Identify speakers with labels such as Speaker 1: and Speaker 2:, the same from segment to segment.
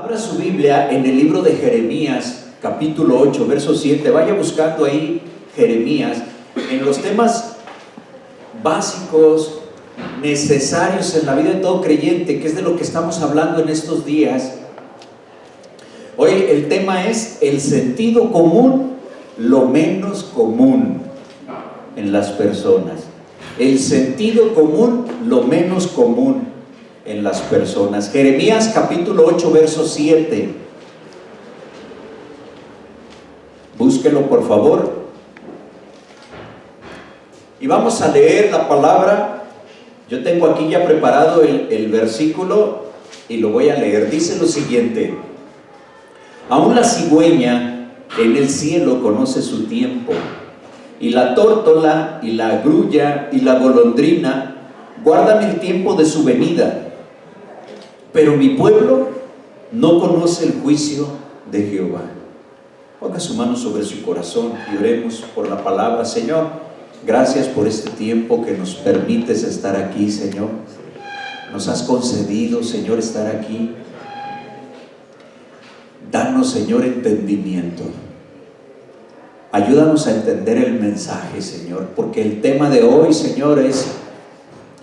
Speaker 1: Abra su Biblia en el libro de Jeremías, capítulo 8, verso 7. Vaya buscando ahí Jeremías en los temas básicos, necesarios en la vida de todo creyente, que es de lo que estamos hablando en estos días. Hoy el tema es el sentido común, lo menos común en las personas. El sentido común, lo menos común en las personas. Jeremías capítulo 8, verso 7. Búsquelo por favor. Y vamos a leer la palabra. Yo tengo aquí ya preparado el versículo y lo voy a leer. Dice lo siguiente: aún la cigüeña en el cielo conoce su tiempo, y la tórtola y la grulla y la golondrina guardan el tiempo de su venida, pero mi pueblo no conoce el juicio de Jehová. Ponga su mano sobre su corazón y oremos por la palabra. Señor, gracias por este tiempo que nos permites estar aquí, Señor. Nos has concedido, Señor, estar aquí. Danos, Señor, entendimiento. Ayúdanos a entender el mensaje, Señor, porque el tema de hoy, Señor, es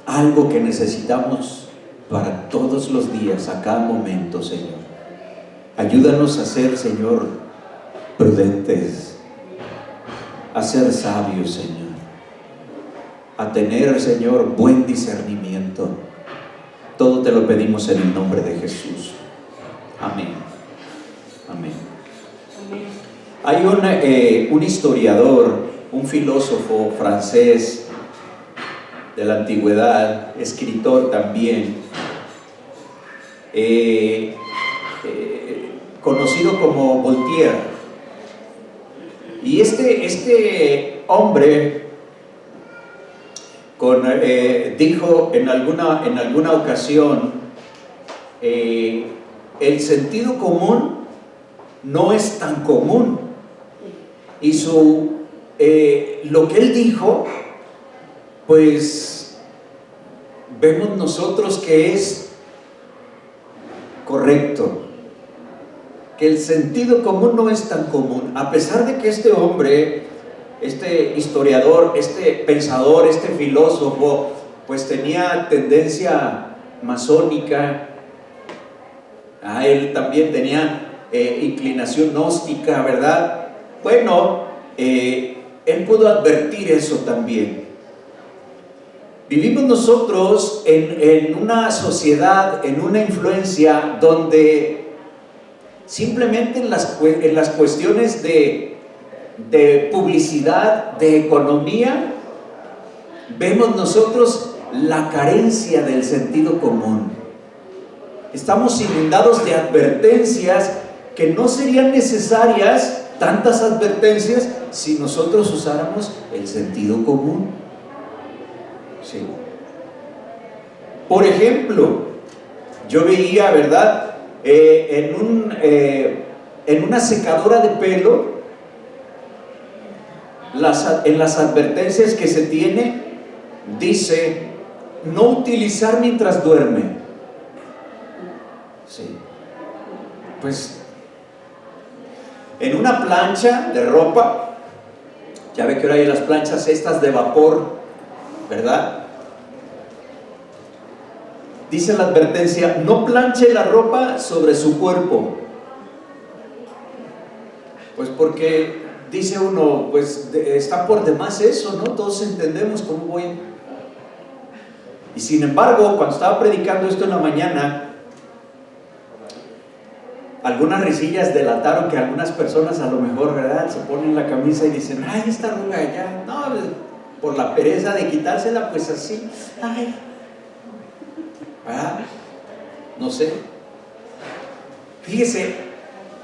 Speaker 1: algo que necesitamos para todos los días, a cada momento, Señor. Ayúdanos a ser, Señor, prudentes, a ser sabios, Señor, a tener, Señor, buen discernimiento. Todo te lo pedimos en el nombre de Jesús. Amén. Amén. Hay un historiador, un filósofo francés de la antigüedad, escritor también, conocido como Voltaire. Y este hombre dijo en alguna ocasión, el sentido común no es tan común. Y lo que él dijo, pues vemos nosotros que es correcto, que el sentido común no es tan común, a pesar de que este hombre, este historiador, este pensador, este filósofo, pues tenía tendencia masónica. Él también tenía inclinación gnóstica, ¿verdad? Bueno, él pudo advertir eso también. Vivimos nosotros en una sociedad, en una influencia donde simplemente en las cuestiones de publicidad, de economía, vemos nosotros la carencia del sentido común. Estamos inundados de advertencias que no serían necesarias, tantas advertencias, si nosotros usáramos el sentido común. Sí. Por ejemplo, yo veía, ¿verdad?, en una secadora de pelo, en las advertencias que se tiene, dice: no utilizar mientras duerme. Sí. Pues en una plancha de ropa, ya ve que ahora hay las planchas estas de vapor, ¿verdad? Dice la advertencia: no planche la ropa sobre su cuerpo. Pues porque dice uno, pues está por demás eso, ¿no? Todos entendemos cómo voy. Y sin embargo, cuando estaba predicando esto en la mañana, algunas risillas delataron que algunas personas a lo mejor, ¿verdad?, se ponen la camisa y dicen: ay, esta arruga ya, no, por la pereza de quitársela, pues así, ay, ¿verdad? No sé. Fíjese,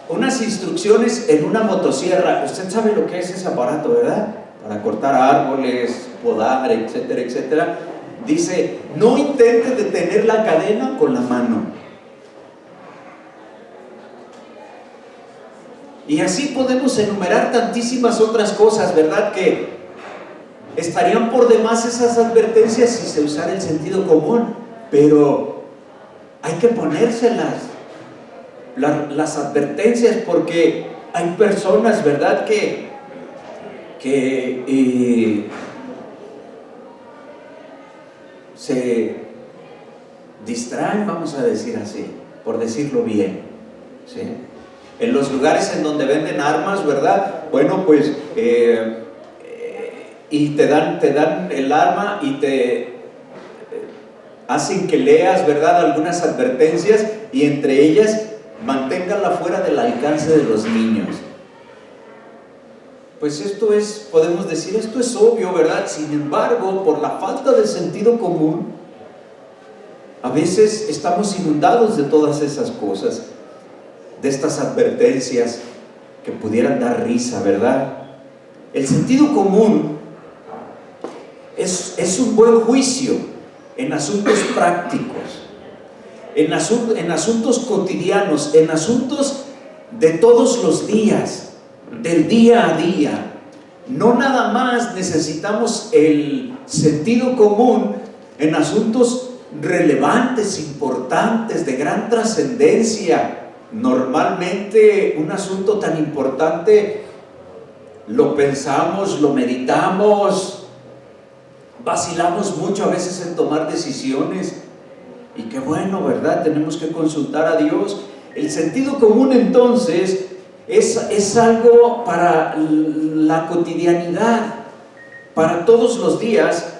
Speaker 1: unas instrucciones en una motosierra. Usted sabe lo que es ese aparato, ¿verdad? Para cortar árboles, podar, etcétera, etcétera. Dice: no intente detener la cadena con la mano. Y así podemos enumerar tantísimas otras cosas, ¿verdad?, que estarían por demás esas advertencias si se usara el sentido común, pero hay que ponérselas. las advertencias, porque hay personas, ¿verdad?, que se distraen, vamos a decir así, por decirlo bien, ¿sí? En los lugares en donde venden armas, ¿verdad? Bueno, pues, y te dan el arma y te hacen que leas, ¿verdad?, algunas advertencias, y entre ellas, manténganla fuera del alcance de los niños. Pues esto es, podemos decir, esto es obvio, ¿verdad? Sin embargo, por la falta de sentido común, a veces estamos inundados de todas esas cosas, de estas advertencias que pudieran dar risa, ¿verdad? El sentido común es un buen juicio en asuntos prácticos, en asuntos cotidianos, en asuntos de todos los días, del día a día. No nada más necesitamos el sentido común en asuntos relevantes, importantes, de gran trascendencia. Normalmente un asunto tan importante lo pensamos, lo meditamos, vacilamos mucho a veces en tomar decisiones, y qué bueno, ¿verdad? Tenemos que consultar a Dios. El sentido común entonces es algo para la cotidianidad, para todos los días.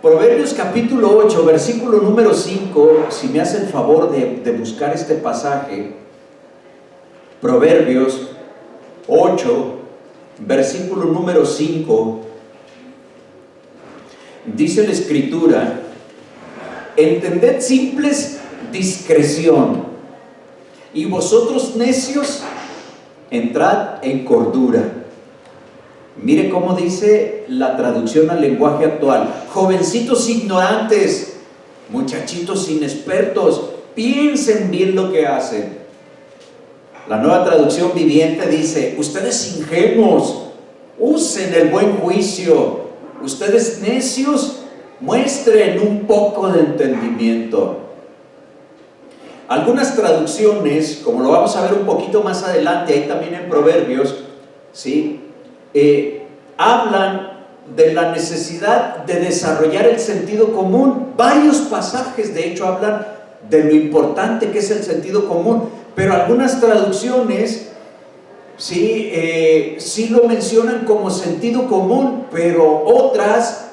Speaker 1: Proverbios capítulo 8, versículo número 5, si me hace el favor de buscar este pasaje. Proverbios 8, versículo número 5, dice la Escritura: entended simples discreción, y vosotros necios entrad en cordura. Mire cómo dice la traducción al lenguaje actual: jovencitos ignorantes, muchachitos inexpertos, piensen bien lo que hacen. La Nueva Traducción Viviente dice: ustedes ingenuos, usen el buen juicio. Ustedes necios, muestren un poco de entendimiento. Algunas traducciones, como lo vamos a ver un poquito más adelante, ahí también en Proverbios, ¿sí?, hablan de la necesidad de desarrollar el sentido común. Varios pasajes, de hecho, hablan de lo importante que es el sentido común, pero algunas traducciones sí lo mencionan como sentido común, pero otras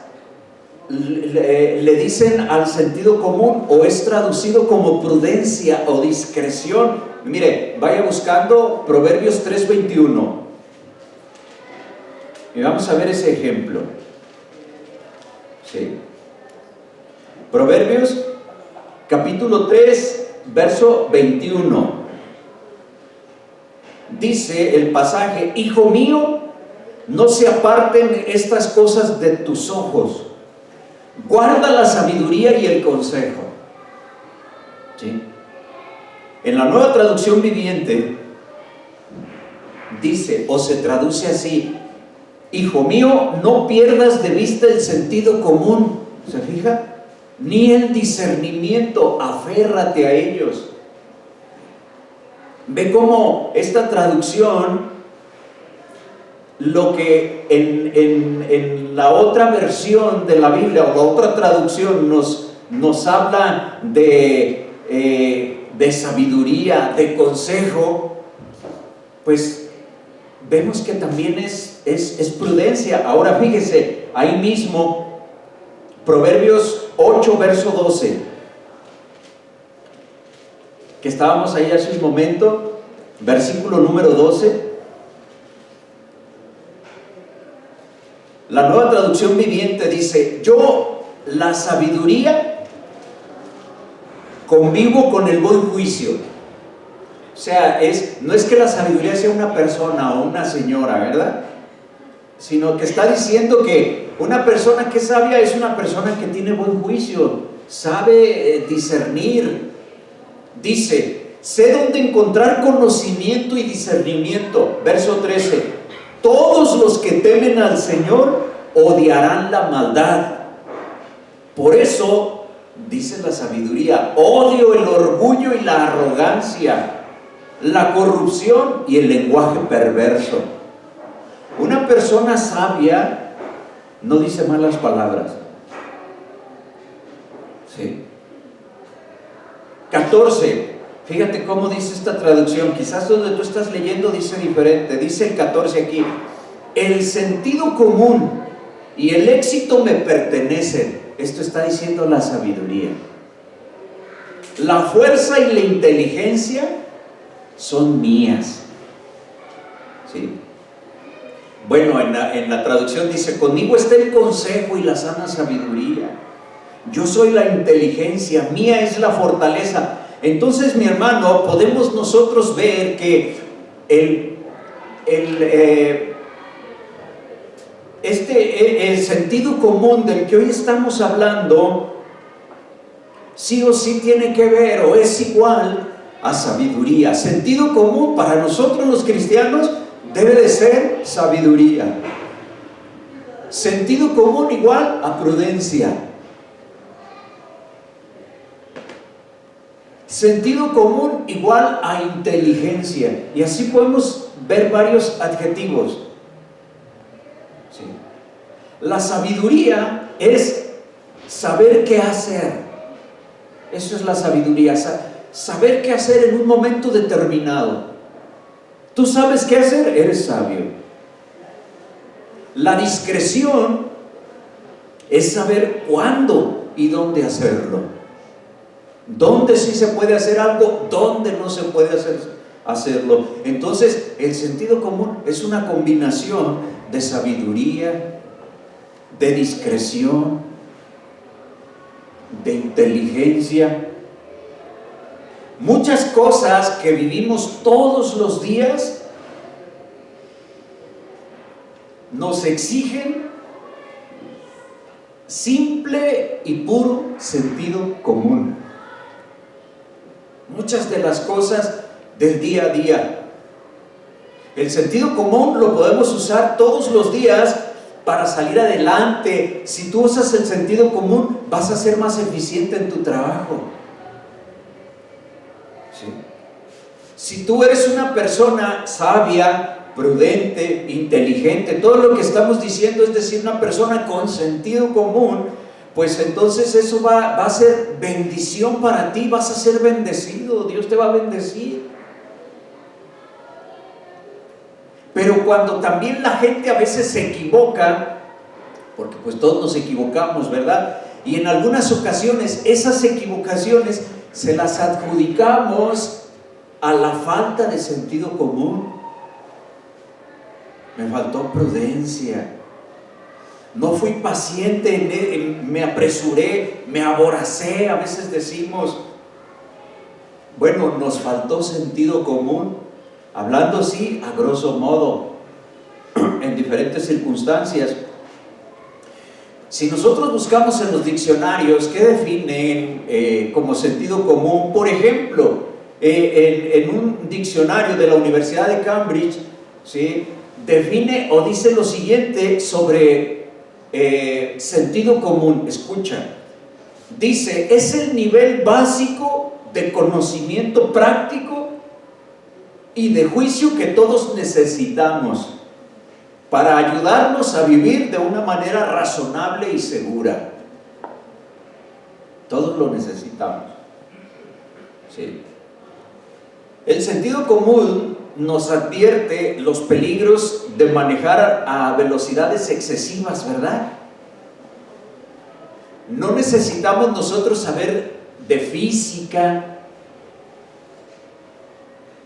Speaker 1: le dicen al sentido común, o es traducido como prudencia o discreción. Mire, vaya buscando Proverbios 3:21 y vamos a ver ese ejemplo. ¿Sí? Proverbios capítulo 3, verso 21. Dice el pasaje: hijo mío, no se aparten estas cosas de tus ojos, guarda la sabiduría y el consejo. ¿Sí? En la Nueva Traducción Viviente dice, o se traduce así: hijo mío, no pierdas de vista el sentido común. ¿Se fija? Ni el discernimiento, aférrate a ellos. Ve cómo esta traducción, lo que en la otra versión de la Biblia, o la otra traducción, nos habla de sabiduría, de consejo, pues vemos que también es prudencia. Ahora fíjese, ahí mismo, Proverbios 8, verso 12, que estábamos ahí hace un momento, versículo número 12. La Nueva Traducción Viviente dice: yo, la sabiduría, convivo con el buen juicio. O sea, no es que la sabiduría sea una persona o una señora, ¿verdad? Sino que está diciendo que una persona que es sabia es una persona que tiene buen juicio, sabe discernir. Dice: sé dónde encontrar conocimiento y discernimiento. Verso 13: todos los que temen al Señor odiarán la maldad. Por eso, dice la sabiduría, odio el orgullo y la arrogancia. la corrupción y el lenguaje perverso. Una persona sabia no dice malas palabras. ¿Sí? 14. Fíjate cómo dice esta traducción. Quizás donde tú estás leyendo dice diferente. Dice el 14 aquí: el sentido común y el éxito me pertenecen. Esto está diciendo la sabiduría. La fuerza y la inteligencia son mías. ¿Sí? Bueno, en la traducción dice: conmigo está el consejo y la sana sabiduría. Yo soy la inteligencia, mía es la fortaleza. Entonces, mi hermano, podemos nosotros ver que el sentido común del que hoy estamos hablando, sí o sí tiene que ver o es igual a sabiduría. Sentido común para nosotros los cristianos debe de ser sabiduría. Sentido común igual a prudencia. Sentido común igual a inteligencia. Y así podemos ver varios adjetivos. Sí. La sabiduría es saber qué hacer. Eso es la sabiduría. Saber qué hacer en un momento determinado. Tú sabes qué hacer, eres sabio. La discreción es saber cuándo y dónde hacerlo. Dónde sí se puede hacer algo, dónde no se puede hacerlo. Entonces, el sentido común es una combinación de sabiduría, de discreción, de inteligencia. Muchas cosas que vivimos todos los días nos exigen simple y puro sentido común. Muchas de las cosas del día a día. El sentido común lo podemos usar todos los días para salir adelante. Si tú usas el sentido común, vas a ser más eficiente en tu trabajo. ¿Sí? Si tú eres una persona sabia, prudente, inteligente, todo lo que estamos diciendo, es decir, una persona con sentido común, pues entonces eso va a ser bendición para ti, vas a ser bendecido, Dios te va a bendecir. Pero cuando también la gente a veces se equivoca, porque pues todos nos equivocamos, ¿verdad? Y en algunas ocasiones esas equivocaciones se las adjudicamos a la falta de sentido común. Me faltó prudencia. No fui paciente, me apresuré, me aboracé, a veces decimos. Bueno, nos faltó sentido común, hablando así a grosso modo, en diferentes circunstancias. Si nosotros buscamos en los diccionarios qué definen como sentido común, por ejemplo, en un diccionario de la Universidad de Cambridge, ¿sí?, define o dice lo siguiente sobre sentido común. Escucha, dice: es el nivel básico de conocimiento práctico y de juicio que todos necesitamos para ayudarnos a vivir de una manera razonable y segura. Todos lo necesitamos. ¿Sí? El sentido común nos advierte los peligros de manejar a velocidades excesivas, ¿verdad? No necesitamos nosotros saber de física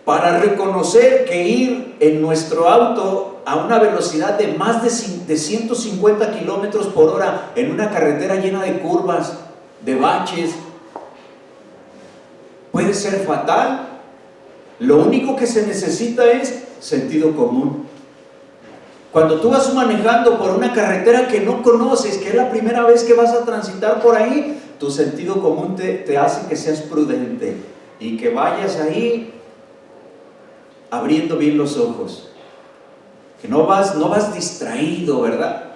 Speaker 1: para reconocer que ir en nuestro auto a una velocidad de más de 150 kilómetros por hora en una carretera llena de curvas, de baches, puede ser fatal. Lo único que se necesita es sentido común. Cuando tú vas manejando por una carretera que no conoces, que es la primera vez que vas a transitar por ahí, tu sentido común te hace que seas prudente y que vayas ahí abriendo bien los ojos, que no vas distraído, ¿verdad?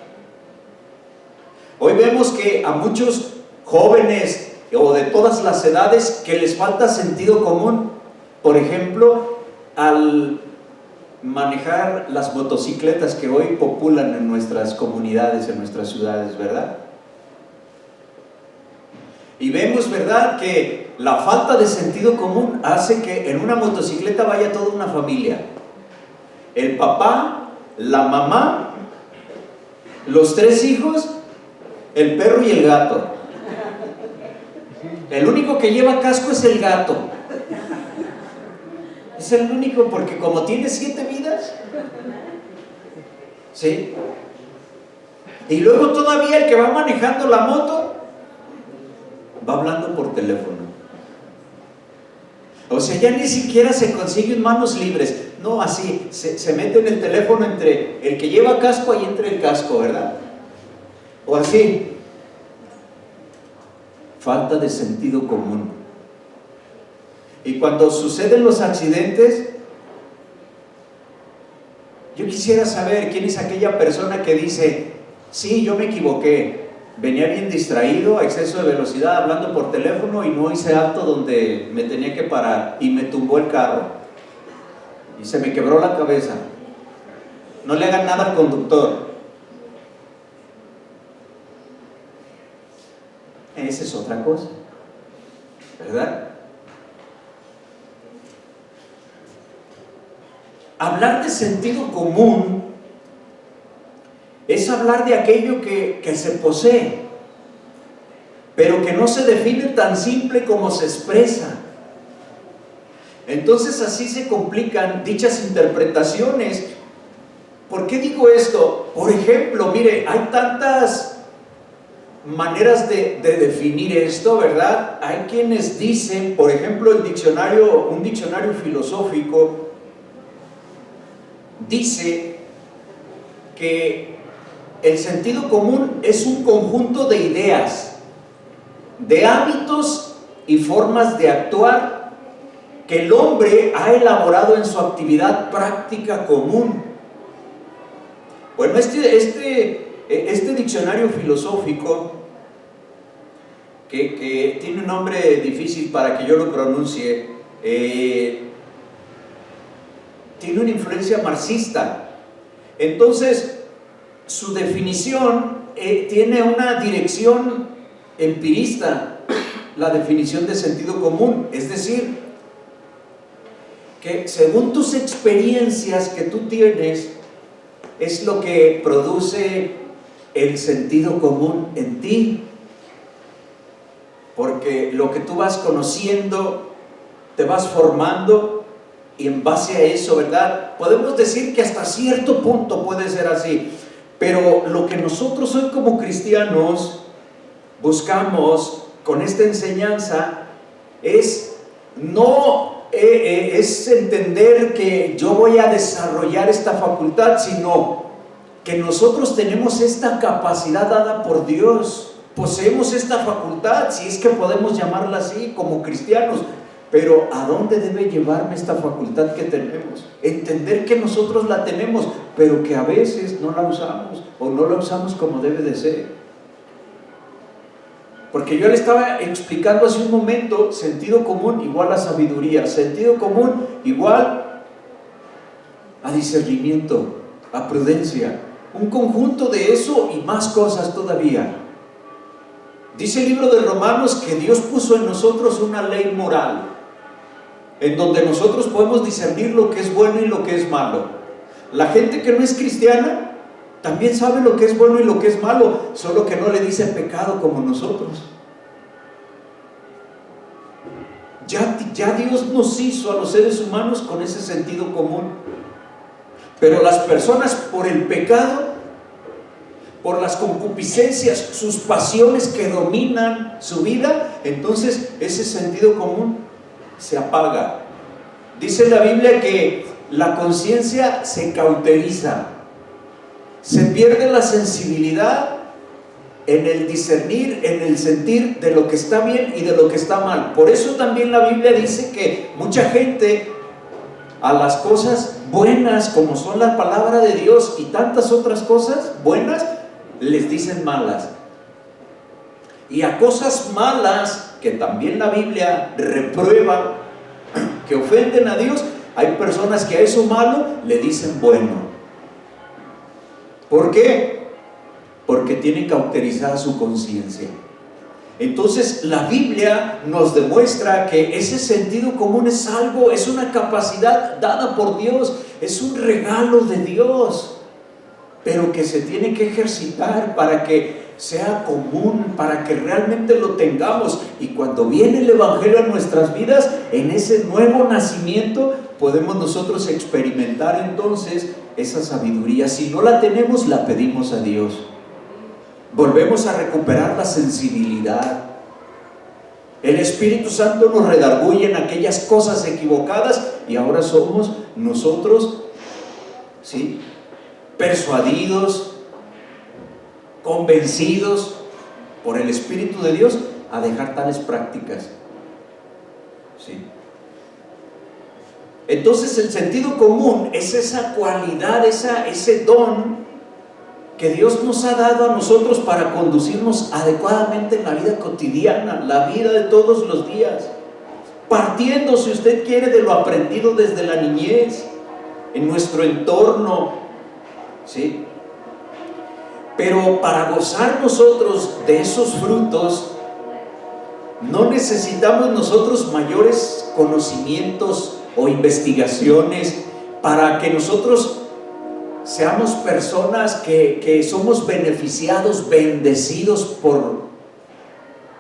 Speaker 1: Hoy vemos que a muchos jóvenes o de todas las edades que les falta sentido común. Por ejemplo, al manejar las motocicletas que hoy populan en nuestras comunidades, en nuestras ciudades, ¿verdad? Y vemos, ¿verdad?, que la falta de sentido común hace que en una motocicleta vaya toda una familia. El papá, la mamá, los 3 hijos, el perro y el gato. El único que lleva casco es el gato. Es el único, porque como tiene 7 vidas, ¿sí? Y luego todavía el que va manejando la moto va hablando por teléfono. O sea, ya ni siquiera se consiguen manos libres. No, así, se mete en el teléfono entre el que lleva casco y entre el casco, ¿verdad? O así. Falta de sentido común. Y cuando suceden los accidentes, yo quisiera saber quién es aquella persona que dice: sí, yo me equivoqué, venía bien distraído, a exceso de velocidad, hablando por teléfono y no hice alto donde me tenía que parar y me tumbó el carro y se me quebró la cabeza. No le hagan nada al conductor. Esa es otra cosa, ¿verdad? Hablar de sentido común es hablar de aquello que se posee, pero que no se define tan simple como se expresa. Entonces así se complican dichas interpretaciones. ¿Por qué digo esto? Por ejemplo, mire, hay tantas maneras de definir esto, ¿verdad? Hay quienes dicen, por ejemplo, un diccionario filosófico dice que el sentido común es un conjunto de ideas, de hábitos y formas de actuar que el hombre ha elaborado en su actividad práctica común. Bueno, este diccionario filosófico, que tiene un nombre difícil para que yo lo pronuncie, tiene una influencia marxista. Entonces, su definición tiene una dirección empirista, la definición de sentido común, es decir, que según tus experiencias que tú tienes, es lo que produce el sentido común en ti, porque lo que tú vas conociendo, te vas formando, y en base a eso, ¿verdad? Podemos decir que hasta cierto punto puede ser así, pero lo que nosotros hoy como cristianos buscamos con esta enseñanza es es entender que yo voy a desarrollar esta facultad, sino que nosotros tenemos esta capacidad dada por Dios, poseemos esta facultad, si es que podemos llamarla así como cristianos. Pero ¿a dónde debe llevarme esta facultad que tenemos? Entender que nosotros la tenemos, pero que a veces no la usamos, o no la usamos como debe de ser. Porque yo le estaba explicando hace un momento, sentido común igual a sabiduría, sentido común igual a discernimiento, a prudencia, un conjunto de eso y más cosas todavía. Dice el libro de Romanos que Dios puso en nosotros una ley moral, en donde nosotros podemos discernir lo que es bueno y lo que es malo. La gente que no es cristiana también sabe lo que es bueno y lo que es malo, solo que no le dice pecado como nosotros. Ya Dios nos hizo a los seres humanos con ese sentido común. Pero las personas, por el pecado, por las concupiscencias, sus pasiones que dominan su vida, entonces ese sentido común se apaga. Dice la Biblia que la conciencia se cauteriza, se pierde la sensibilidad en el discernir, en el sentir de lo que está bien y de lo que está mal. Por eso también la Biblia dice que mucha gente a las cosas buenas, como son la palabra de Dios y tantas otras cosas buenas, les dicen malas. Y a cosas malas, que también la Biblia reprueba, que ofenden a Dios, Hay personas que a eso malo le dicen bueno. ¿Por qué? Porque tienen cauterizada su conciencia. Entonces la Biblia nos demuestra que ese sentido común es algo, es una capacidad dada por Dios, es un regalo de Dios, pero que se tiene que ejercitar para que sea común, para que realmente lo tengamos. Y cuando viene el Evangelio a nuestras vidas, en ese nuevo nacimiento podemos nosotros experimentar entonces esa sabiduría. Si no la tenemos, la pedimos a Dios. Volvemos a recuperar la sensibilidad. El Espíritu Santo nos redarguye en aquellas cosas equivocadas y ahora somos nosotros, ¿sí?, persuadidos, convencidos por el Espíritu de Dios a dejar tales prácticas. ¿Sí? Entonces el sentido común es esa cualidad, ese don que Dios nos ha dado a nosotros para conducirnos adecuadamente en la vida cotidiana, la vida de todos los días, partiendo, si usted quiere, de lo aprendido desde la niñez, en nuestro entorno, ¿sí? Pero para gozar nosotros de esos frutos, no necesitamos nosotros mayores conocimientos o investigaciones para que nosotros seamos personas que somos beneficiados, bendecidos por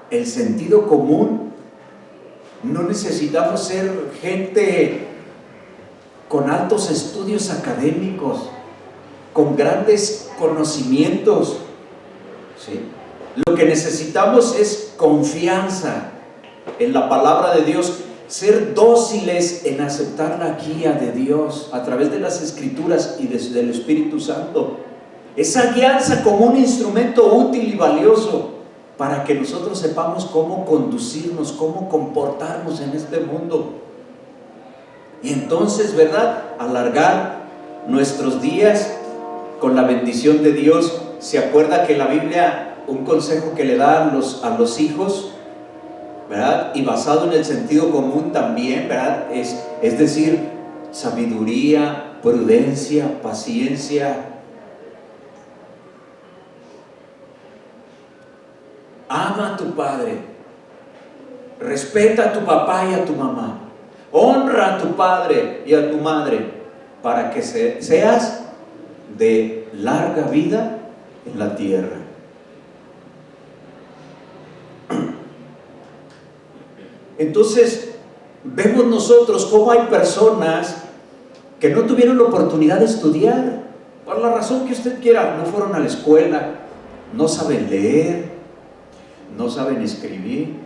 Speaker 1: el sentido común. No necesitamos ser gente con altos estudios académicos, con grandes conocimientos, ¿sí? Lo que necesitamos es confianza en la palabra de Dios, ser dóciles en aceptar la guía de Dios a través de las Escrituras y del Espíritu Santo. Esa guianza como un instrumento útil y valioso para que nosotros sepamos cómo conducirnos, cómo comportarnos en este mundo. Y entonces, ¿verdad?, alargar nuestros días con la bendición de Dios. ¿Se acuerda que la Biblia, un consejo que le da a los hijos, ¿verdad?, y basado en el sentido común también, ¿verdad?, es decir, sabiduría, prudencia, paciencia. Ama a tu padre, respeta a tu papá y a tu mamá, honra a tu padre y a tu madre, para que seas de larga vida en la tierra. Entonces vemos nosotros cómo hay personas que no tuvieron la oportunidad de estudiar, por la razón que usted quiera. No fueron a la escuela, no saben leer, no saben escribir.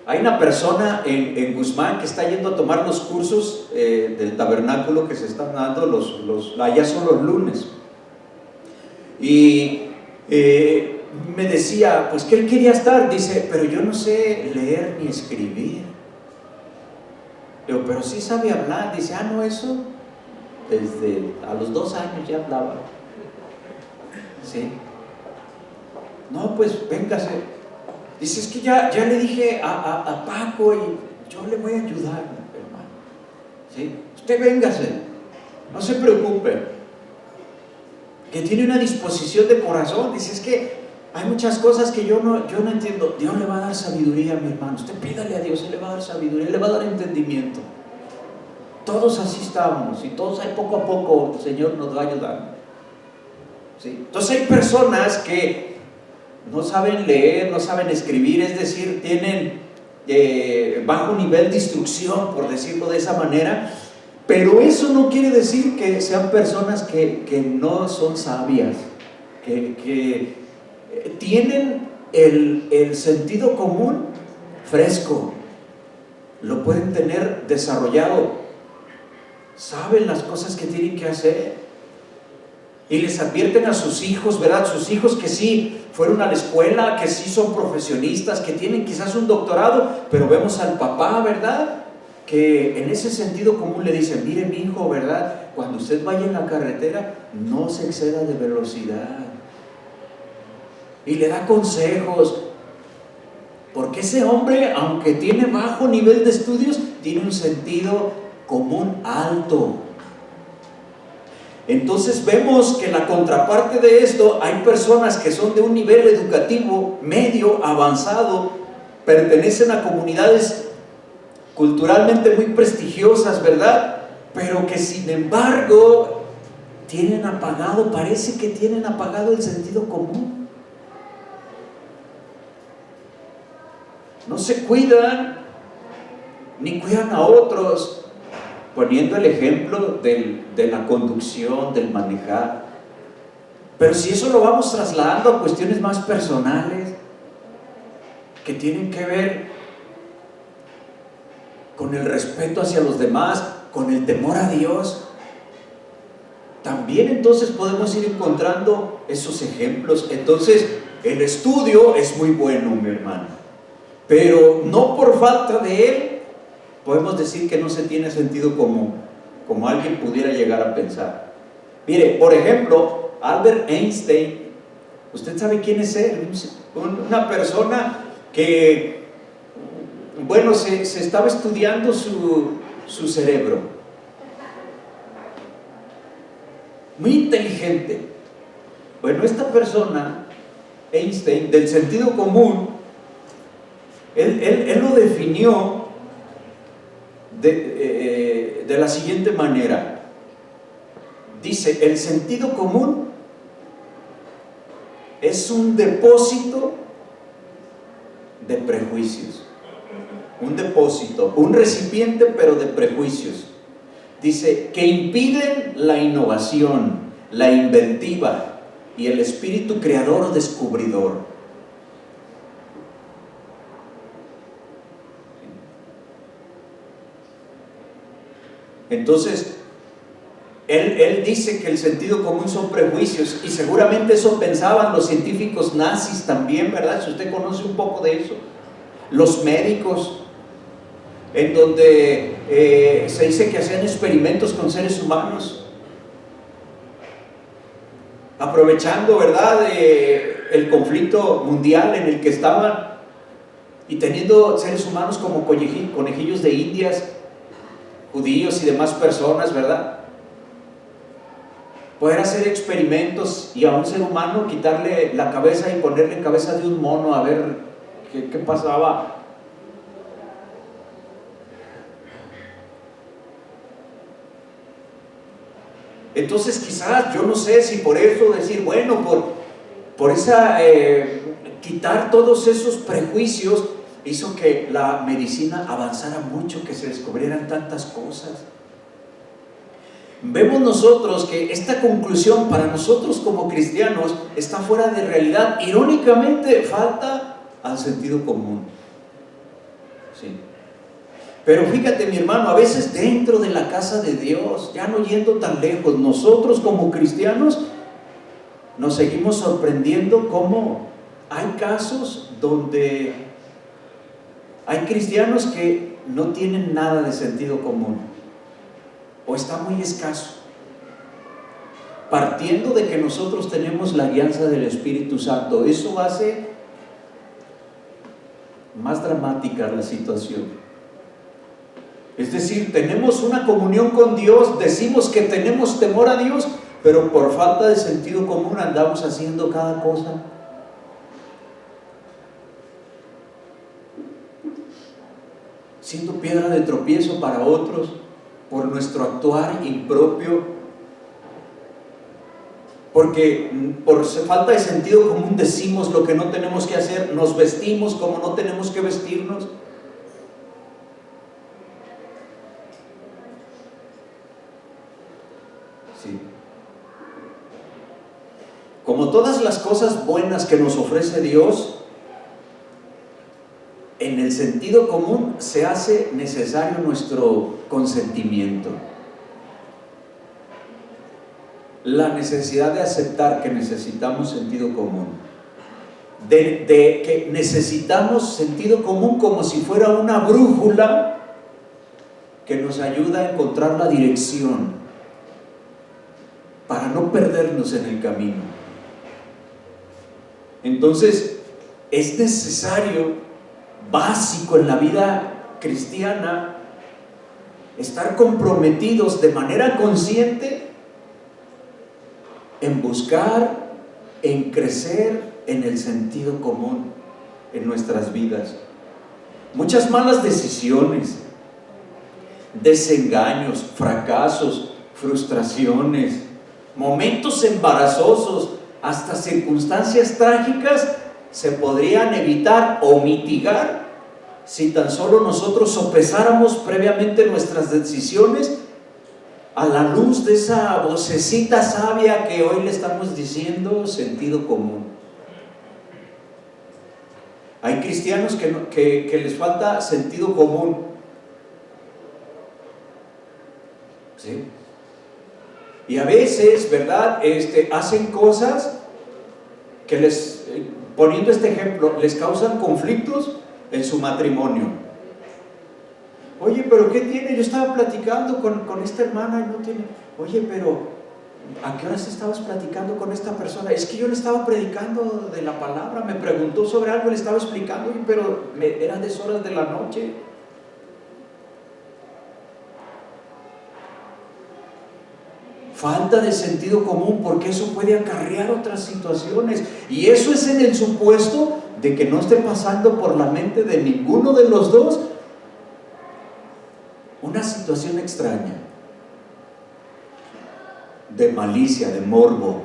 Speaker 1: Hay una persona en Guzmán que está yendo a tomar los cursos del tabernáculo que se están dando, allá son los lunes, y me decía pues que él quería estar. Dice, pero yo no sé leer ni escribir. Digo, pero sí sabe hablar. Dice, no, eso desde a los 2 años ya hablaba. ¿Sí? No, pues véngase. Dice, es que ya le dije a Paco y yo le voy a ayudar, hermano. ¿Sí? Usted véngase, no se preocupe, que tiene una disposición de corazón. Dice, es que hay muchas cosas que yo no entiendo. Dios le va a dar sabiduría, mi hermano. Usted pídale a Dios, Él le va a dar sabiduría, Él le va a dar entendimiento. Todos así estamos, y todos ahí poco a poco el Señor nos va a ayudar. ¿Sí? Entonces hay personas que no saben leer, no saben escribir, es decir, tienen bajo nivel de instrucción, por decirlo de esa manera, pero eso no quiere decir que sean personas que no son sabias, que tienen el sentido común fresco, lo pueden tener desarrollado, saben las cosas que tienen que hacer. Y les advierten a sus hijos, ¿verdad? Sus hijos que sí fueron a la escuela, que sí son profesionistas, que tienen quizás un doctorado, pero vemos al papá, ¿verdad?, que en ese sentido común le dicen, mire mi hijo, ¿verdad?, cuando usted vaya en la carretera, no se exceda de velocidad. Y le da consejos, porque ese hombre, aunque tiene bajo nivel de estudios, tiene un sentido común alto. Entonces vemos que la contraparte de esto, hay personas que son de un nivel educativo medio, avanzado, pertenecen a comunidades culturalmente muy prestigiosas, ¿verdad? Pero que sin embargo tienen apagado, parece que tienen apagado el sentido común. No se cuidan, ni cuidan a otros, poniendo el ejemplo de la conducción, del manejar. Pero si eso lo vamos trasladando a cuestiones más personales, que tienen que ver con el respeto hacia los demás, con el temor a Dios, también entonces podemos ir encontrando esos ejemplos. Entonces el estudio es muy bueno, mi hermano, pero no por falta de él podemos decir que no se tiene sentido común, como alguien pudiera llegar a pensar. Mire, por ejemplo, Albert Einstein, ¿usted sabe quién es él? Una persona que, bueno, se estaba estudiando su cerebro. Muy inteligente. Bueno, esta persona, Einstein, del sentido común, él lo definió de la siguiente manera. Dice: el sentido común es un depósito de prejuicios, un depósito, un recipiente, pero de prejuicios. Dice que impiden la innovación, la inventiva y el espíritu creador o descubridor. Entonces, él dice que el sentido común son prejuicios, y seguramente eso pensaban los científicos nazis también, ¿verdad? Si usted conoce un poco de eso. Los médicos, en donde se dice que hacían experimentos con seres humanos, aprovechando, ¿verdad?, el conflicto mundial en el que estaban, y teniendo seres humanos como conejillos de indias, judíos y demás personas, ¿verdad? Poder hacer experimentos y a un ser humano quitarle la cabeza y ponerle cabeza de un mono a ver qué pasaba. Entonces quizás, yo no sé si por eso decir, bueno, por esa quitar todos esos prejuicios hizo que la medicina avanzara mucho, que se descubrieran tantas cosas. Vemos nosotros que esta conclusión para nosotros como cristianos está fuera de realidad. Irónicamente, falta al sentido común. Sí. Pero fíjate, mi hermano, a veces dentro de la casa de Dios, ya no yendo tan lejos, nosotros como cristianos nos seguimos sorprendiendo cómo hay casos donde hay cristianos que no tienen nada de sentido común, o está muy escaso, partiendo de que nosotros tenemos la guianza del Espíritu Santo. Eso hace más dramática la situación. Es decir, tenemos una comunión con Dios, decimos que tenemos temor a Dios, pero por falta de sentido común andamos haciendo cada cosa. Siendo piedra de tropiezo para otros por nuestro actuar impropio, porque por falta de sentido común decimos lo que no tenemos que hacer, nos vestimos como no tenemos que vestirnos. Sí. Como todas las cosas buenas que nos ofrece Dios, en el sentido común se hace necesario nuestro consentimiento. La necesidad de aceptar que necesitamos sentido común. De que necesitamos sentido común como si fuera una brújula que nos ayuda a encontrar la dirección para no perdernos en el camino. Entonces, es necesario, básico en la vida cristiana, estar comprometidos de manera consciente en buscar, en crecer en el sentido común en nuestras vidas. Muchas malas decisiones, desengaños, fracasos, frustraciones, momentos embarazosos, hasta circunstancias trágicas se podrían evitar o mitigar si tan solo nosotros sopesáramos previamente nuestras decisiones a la luz de esa vocecita sabia que hoy le estamos diciendo sentido común. Hay cristianos que les falta sentido común, ¿sí? Y a veces, ¿verdad? Hacen cosas que poniendo este ejemplo, les causan conflictos en su matrimonio. Oye, pero ¿qué tiene? Yo estaba platicando con esta hermana y no tiene. Oye, pero ¿a qué horas estabas platicando con esta persona? Es que yo le estaba predicando de la palabra, me preguntó sobre algo, le estaba explicando, pero eran deshoras de la noche. Falta de sentido común, porque eso puede acarrear otras situaciones, y eso es en el supuesto de que no esté pasando por la mente de ninguno de los dos una situación extraña, de malicia, de morbo.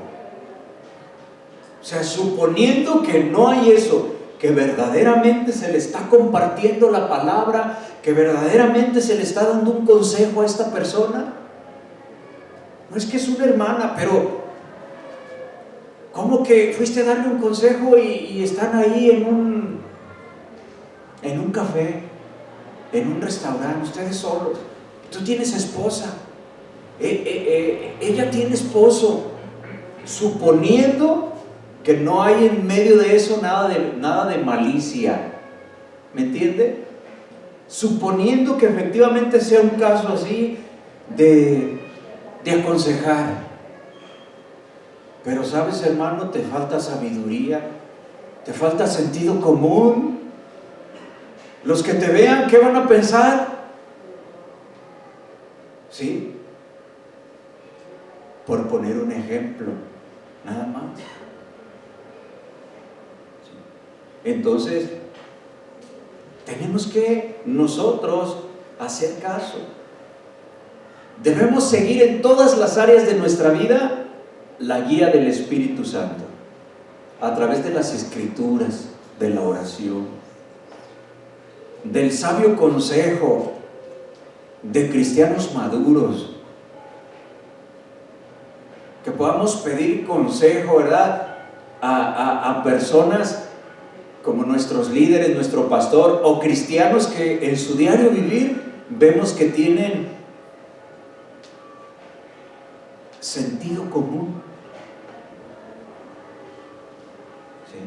Speaker 1: O sea, suponiendo que no hay eso, que verdaderamente se le está compartiendo la palabra, que verdaderamente se le está dando un consejo a esta persona. No es que es una hermana, pero ¿cómo que fuiste a darle un consejo y están ahí en un café, en un restaurante, ustedes solos? Tú tienes esposa, ella tiene esposo, suponiendo que no hay en medio de eso nada de malicia, ¿me entiende? Suponiendo que efectivamente sea un caso así de aconsejar. Pero sabes, hermano, te falta sabiduría, te falta sentido común. Los que te vean, ¿qué van a pensar? ¿Sí? Por poner un ejemplo, nada más. ¿Sí? Entonces, tenemos que nosotros hacer caso. Debemos seguir en todas las áreas de nuestra vida la guía del Espíritu Santo, a través de las Escrituras, de la oración, del sabio consejo de cristianos maduros, que podamos pedir consejo, ¿verdad?, a personas como nuestros líderes, nuestro pastor, o cristianos que en su diario vivir vemos que tienen sentido común. ¿Sí?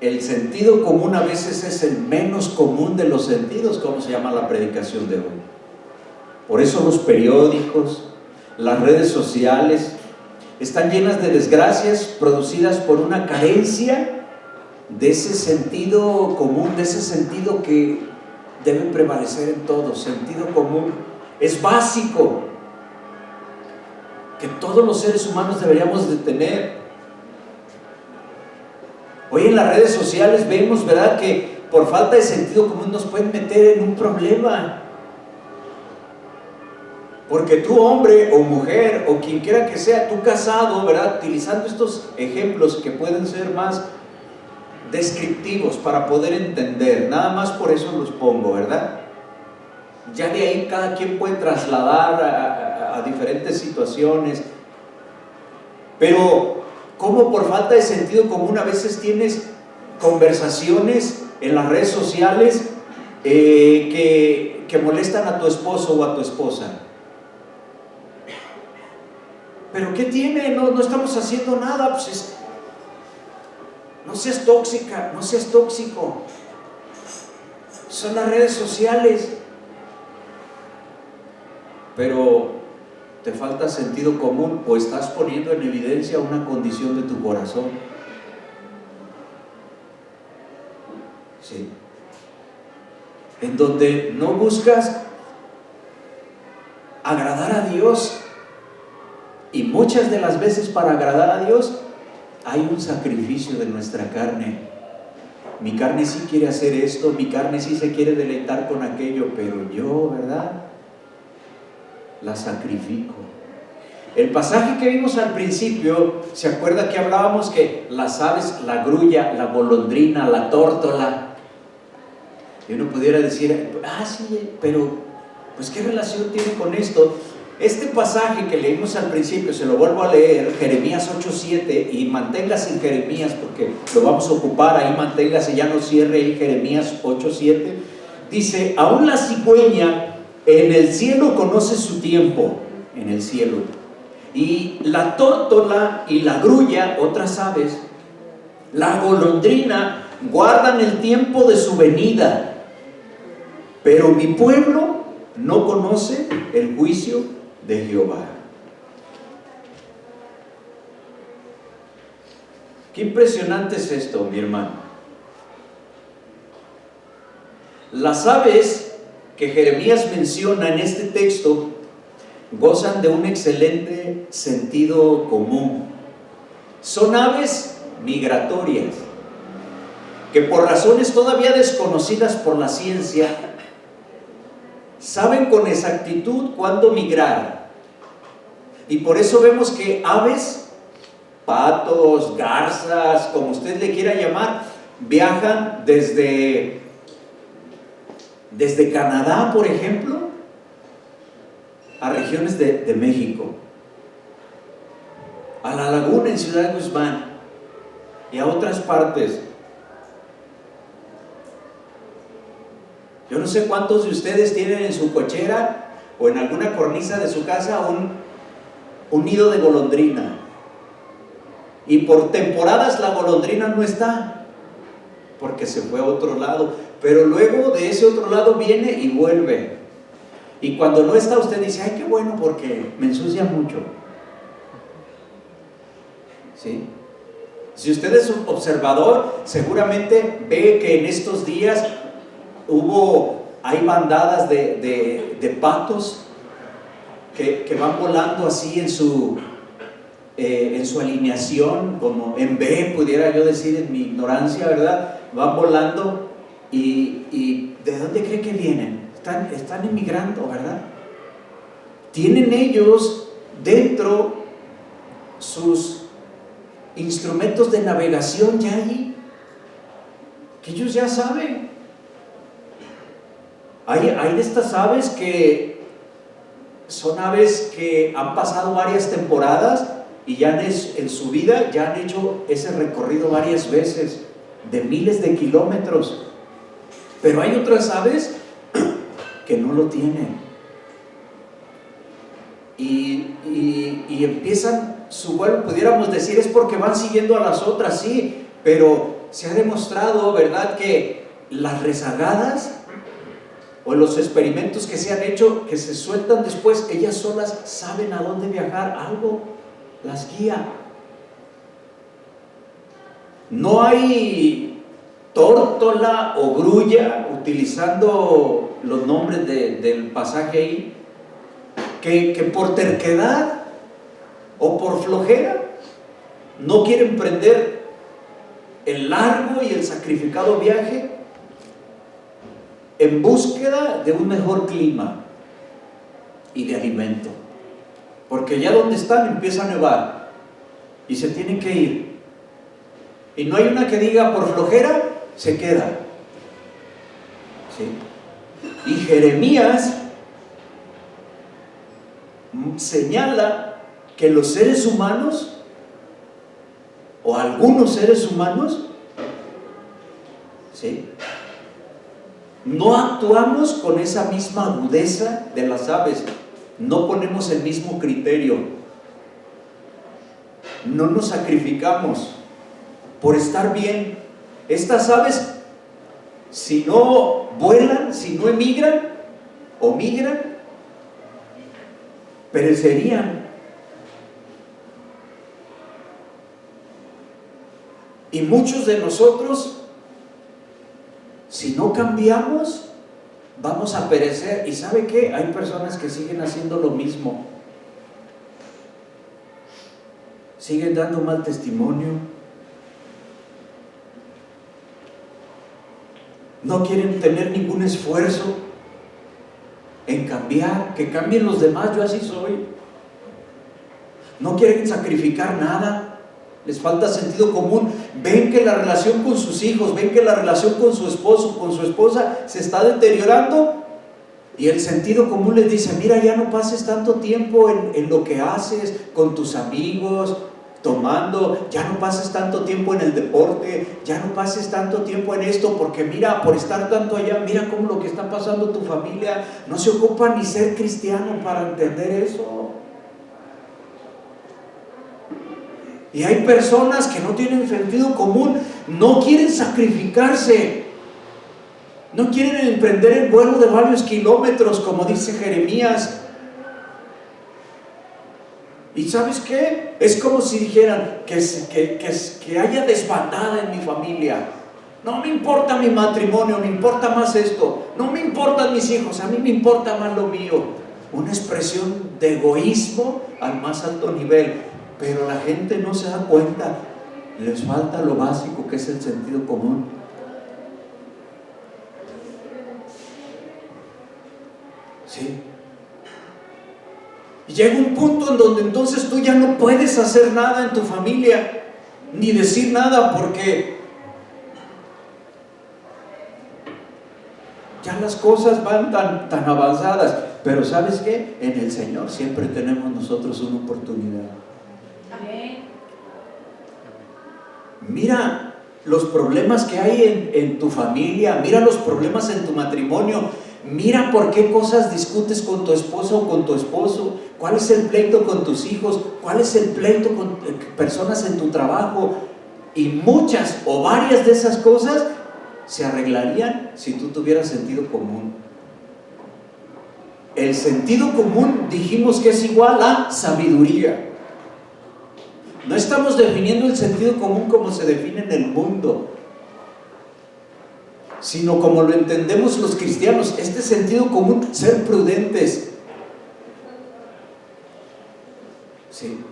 Speaker 1: El sentido común a veces es el menos común de los sentidos, como se llama la predicación de hoy. Por eso los periódicos, las redes sociales están llenas de desgracias producidas por una carencia de ese sentido común, de ese sentido que debe prevalecer en todo. Sentido común es básico, que todos los seres humanos deberíamos de tener. Hoy en las redes sociales vemos, ¿verdad?, que por falta de sentido común nos pueden meter en un problema. Porque tú, hombre o mujer, o quien quiera que sea, tú casado, ¿verdad?, utilizando estos ejemplos que pueden ser más descriptivos para poder entender, nada más por eso los pongo, ¿verdad? Ya de ahí cada quien puede trasladar a diferentes situaciones. Pero ¿cómo por falta de sentido común a veces tienes conversaciones en las redes sociales que molestan a tu esposo o a tu esposa? ¿Pero qué tiene? No estamos haciendo nada. Pues no seas tóxica, no seas tóxico. Son las redes sociales. Pero te falta sentido común, o estás poniendo en evidencia una condición de tu corazón. Sí. en donde no buscas agradar a Dios, y muchas de las veces para agradar a Dios hay un sacrificio de nuestra carne. Mi carne sí quiere hacer esto, mi carne sí se quiere deleitar con aquello, pero yo, ¿verdad?, la sacrifico. El pasaje que vimos al principio, ¿se acuerda que hablábamos que las aves, la grulla, la golondrina, la tórtola? Y uno pudiera decir, sí, pero pues ¿qué relación tiene con esto? Este pasaje que leímos al principio, se lo vuelvo a leer, Jeremías 8:7, y manténgase en Jeremías porque lo vamos a ocupar ahí, manténgase, ya no cierre ahí, Jeremías 8:7, dice: aún la cigüeña en el cielo conoce su tiempo, en el cielo, y la tórtola y la grulla, otras aves, la golondrina, guardan el tiempo de su venida, pero mi pueblo no conoce el juicio de Jehová. Qué impresionante es esto, mi hermano. Las aves que Jeremías menciona en este texto gozan de un excelente sentido común. Son aves migratorias que, por razones todavía desconocidas por la ciencia, saben con exactitud cuándo migrar. Y por eso vemos que aves, patos, garzas, como usted le quiera llamar, viajan desde Canadá, por ejemplo, a regiones de México, a La Laguna en Ciudad Guzmán y a otras partes. Yo no sé cuántos de ustedes tienen en su cochera o en alguna cornisa de su casa un nido de golondrina, y por temporadas la golondrina no está porque se fue a otro lado, pero luego de ese otro lado viene y vuelve, y cuando no está usted dice: ay, qué bueno, porque me ensucia mucho. ¿Sí? Si usted es un observador, seguramente ve que en estos días hay bandadas de patos que van volando así en su alineación, como en B, pudiera yo decir en mi ignorancia, ¿verdad? Van volando y ¿de dónde cree que vienen? Están emigrando, ¿verdad? Tienen ellos dentro sus instrumentos de navegación ya ahí, que ellos ya saben. Hay de estas aves que son aves que han pasado varias temporadas y ya en su vida ya han hecho ese recorrido varias veces, de miles de kilómetros. Pero hay otras aves que no lo tienen. Y empiezan su vuelo, pudiéramos decir, es porque van siguiendo a las otras, sí, pero se ha demostrado, ¿verdad?, que las rezagadas o los experimentos que se han hecho, que se sueltan después, ellas solas saben a dónde viajar, algo las guía. No hay tórtola o grulla, utilizando los nombres del pasaje ahí, que por terquedad o por flojera no quieren emprender el largo y el sacrificado viaje en búsqueda de un mejor clima y de alimento, porque ya donde están empieza a nevar y se tienen que ir, y no hay una que diga por flojera se queda. ¿Sí? Y Jeremías señala que los seres humanos, o algunos seres humanos, ¿sí?, no actuamos con esa misma agudeza de las aves, no ponemos el mismo criterio, no nos sacrificamos por estar bien. Estas aves, si no vuelan, si no emigran o migran, perecerían. Y muchos de nosotros, si no cambiamos, vamos a perecer. ¿Y sabe qué? Hay personas que siguen haciendo lo mismo, siguen dando mal testimonio, no quieren tener ningún esfuerzo en cambiar, que cambien los demás, yo así soy. No quieren sacrificar nada, les falta sentido común. Ven que la relación con sus hijos, ven que la relación con su esposo, con su esposa se está deteriorando, y el sentido común les dice: mira, ya no pases tanto tiempo en lo que haces con tus amigos, tomando, ya no pases tanto tiempo en el deporte, ya no pases tanto tiempo en esto, porque mira, por estar tanto allá, mira cómo lo que está pasando tu familia. No se ocupa ni ser cristiano para entender eso. Y hay personas que no tienen sentido común, no quieren sacrificarse, no quieren emprender el vuelo de varios kilómetros, como dice Jeremías. ¿Y sabes qué? Es como si dijeran que haya desbandada en mi familia. No me importa mi matrimonio, me importa más esto. No me importan mis hijos, a mí me importa más lo mío. Una expresión de egoísmo al más alto nivel. Pero la gente no se da cuenta, les falta lo básico, que es el sentido común. ¿Sí? Y llega un punto en donde entonces tú ya no puedes hacer nada en tu familia, ni decir nada, porque ya las cosas van tan avanzadas. Pero ¿sabes qué? En el Señor siempre tenemos nosotros una oportunidad. Mira los problemas que hay en tu familia, mira los problemas en tu matrimonio, mira por qué cosas discutes con tu esposa o con tu esposo, cuál es el pleito con tus hijos, cuál es el pleito con personas en tu trabajo. Y muchas o varias de esas cosas se arreglarían si tú tuvieras sentido común. El sentido común dijimos que es igual a sabiduría. No estamos definiendo el sentido común como se define en el mundo, sino como lo entendemos los cristianos. Este sentido común, ser prudentes. Sí.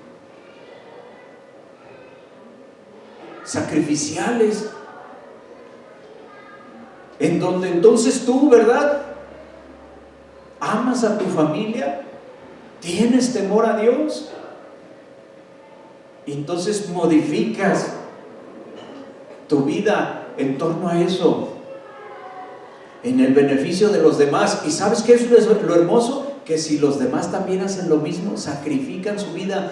Speaker 1: Sacrificiales. En donde entonces tú, ¿verdad?, amas a tu familia, tienes temor a Dios. Y entonces modificas tu vida en torno a eso, en el beneficio de los demás. ¿Y sabes qué es lo hermoso? Que si los demás también hacen lo mismo, sacrifican su vida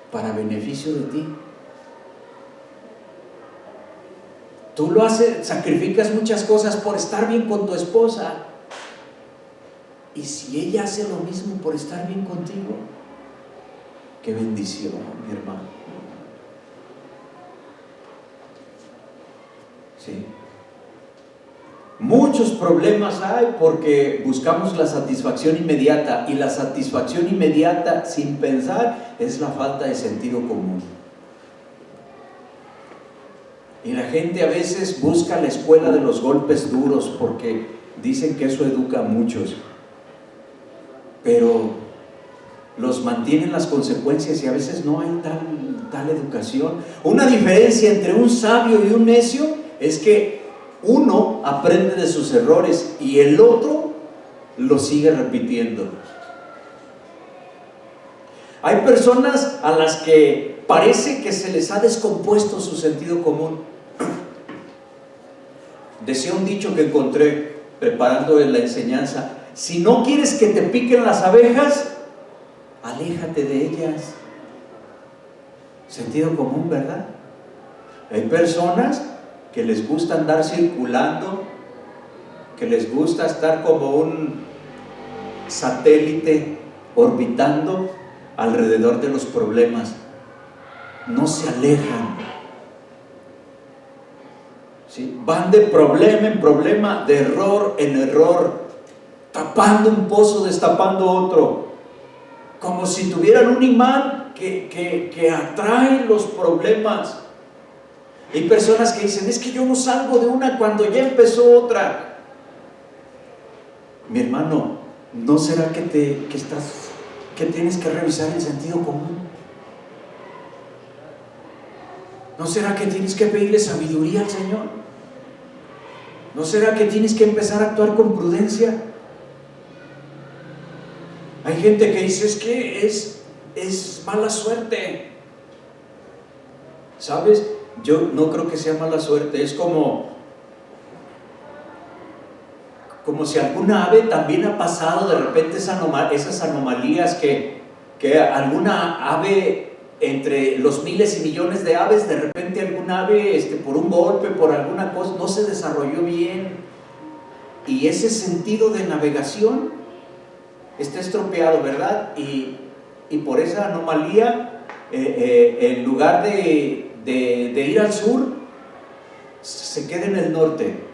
Speaker 1: para beneficio de ti. Tú lo haces, sacrificas muchas cosas por estar bien con tu esposa. Y si ella hace lo mismo por estar bien contigo, qué bendición, mi hermano. Sí. Muchos problemas hay porque buscamos la satisfacción inmediata, y la satisfacción inmediata sin pensar es la falta de sentido común. Y la gente a veces busca la escuela de los golpes duros porque dicen que eso educa a muchos, pero los mantienen las consecuencias, y a veces no hay tal educación. Una diferencia entre un sabio y un necio es que uno aprende de sus errores y el otro lo sigue repitiendo. Hay personas a las que parece que se les ha descompuesto su sentido común. Decía un dicho que encontré preparando la enseñanza: si no quieres que te piquen las abejas, aléjate de ellas. Sentido común, ¿verdad? Hay personas que les gusta andar circulando, que les gusta estar como un satélite orbitando alrededor de los problemas. No se alejan. ¿Sí? Van de problema en problema, de error en error, tapando un pozo, destapando otro, como si tuvieran un imán que atrae los problemas. Hay personas que dicen: es que yo no salgo de una cuando ya empezó otra. Mi hermano, ¿no será que tienes que revisar el sentido común? ¿No será que tienes que pedirle sabiduría al Señor? ¿No será que tienes que empezar a actuar con prudencia? Hay gente que dice, es que es mala suerte. ¿Sabes? Yo no creo que sea mala suerte. Es como si alguna ave también ha pasado de repente esas anomalías que alguna ave, entre los miles y millones de aves, de repente alguna ave por un golpe, por alguna cosa, no se desarrolló bien, y ese sentido de navegación está estropeado, ¿verdad? Y por esa anomalía, en lugar de ir al sur, se queda en el norte.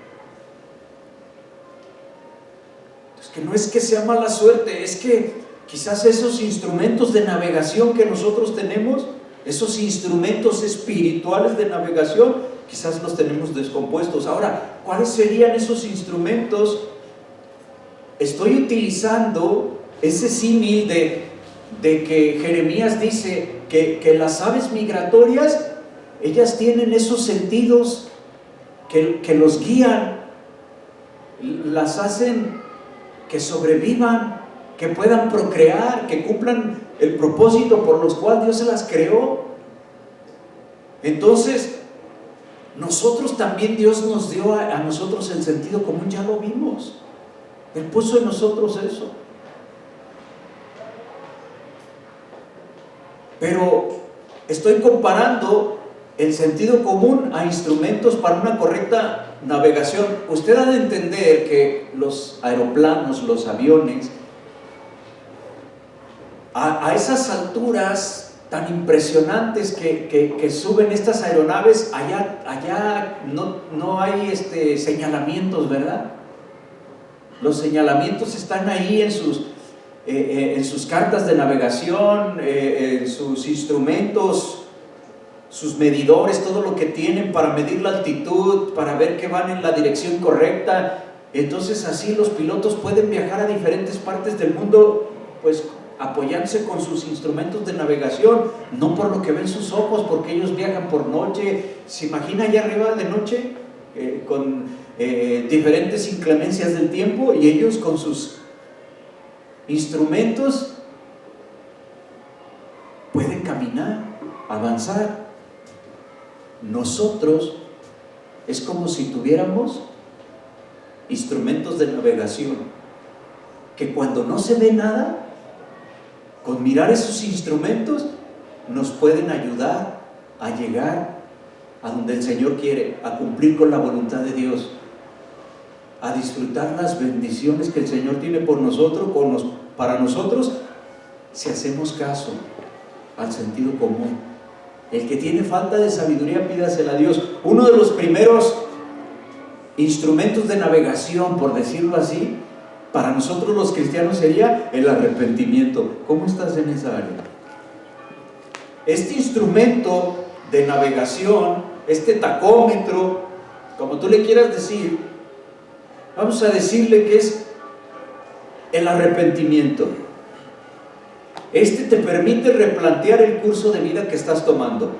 Speaker 1: Es que no es que sea mala suerte, es que quizás esos instrumentos de navegación que nosotros tenemos, esos instrumentos espirituales de navegación, quizás los tenemos descompuestos. Ahora, ¿cuáles serían esos instrumentos? Estoy utilizando ese símil de que Jeremías dice que las aves migratorias, ellas tienen esos sentidos que los guían, las hacen que sobrevivan, que puedan procrear, que cumplan el propósito por los cuales Dios se las creó. Entonces, nosotros también, Dios nos dio a nosotros el sentido común, ya lo vimos. Él puso en nosotros eso. Pero estoy comparando el sentido común a instrumentos para una correcta navegación. Usted ha de entender que los aeroplanos, los aviones, a esas alturas tan impresionantes que suben estas aeronaves, allá no hay señalamientos, ¿verdad? Los señalamientos están ahí en sus cartas de navegación, en sus instrumentos, sus medidores, todo lo que tienen para medir la altitud, para ver que van en la dirección correcta. Entonces así los pilotos pueden viajar a diferentes partes del mundo, pues apoyándose con sus instrumentos de navegación, no por lo que ven sus ojos, porque ellos viajan por noche. ¿Se imagina allá arriba de noche con diferentes inclemencias del tiempo, y ellos con sus instrumentos pueden caminar, avanzar? Nosotros es como si tuviéramos instrumentos de navegación que cuando no se ve nada, con mirar esos instrumentos nos pueden ayudar a llegar a donde el Señor quiere, a cumplir con la voluntad de Dios, a disfrutar las bendiciones que el Señor tiene por nosotros, para nosotros, si hacemos caso al sentido común. El que tiene falta de sabiduría, pídasela a Dios. Uno de los primeros instrumentos de navegación, por decirlo así, para nosotros los cristianos sería el arrepentimiento. ¿Cómo estás en esa área? Este instrumento de navegación, este tacómetro, como tú le quieras decir, vamos a decirle que es el arrepentimiento. Te permite replantear el curso de vida que estás tomando.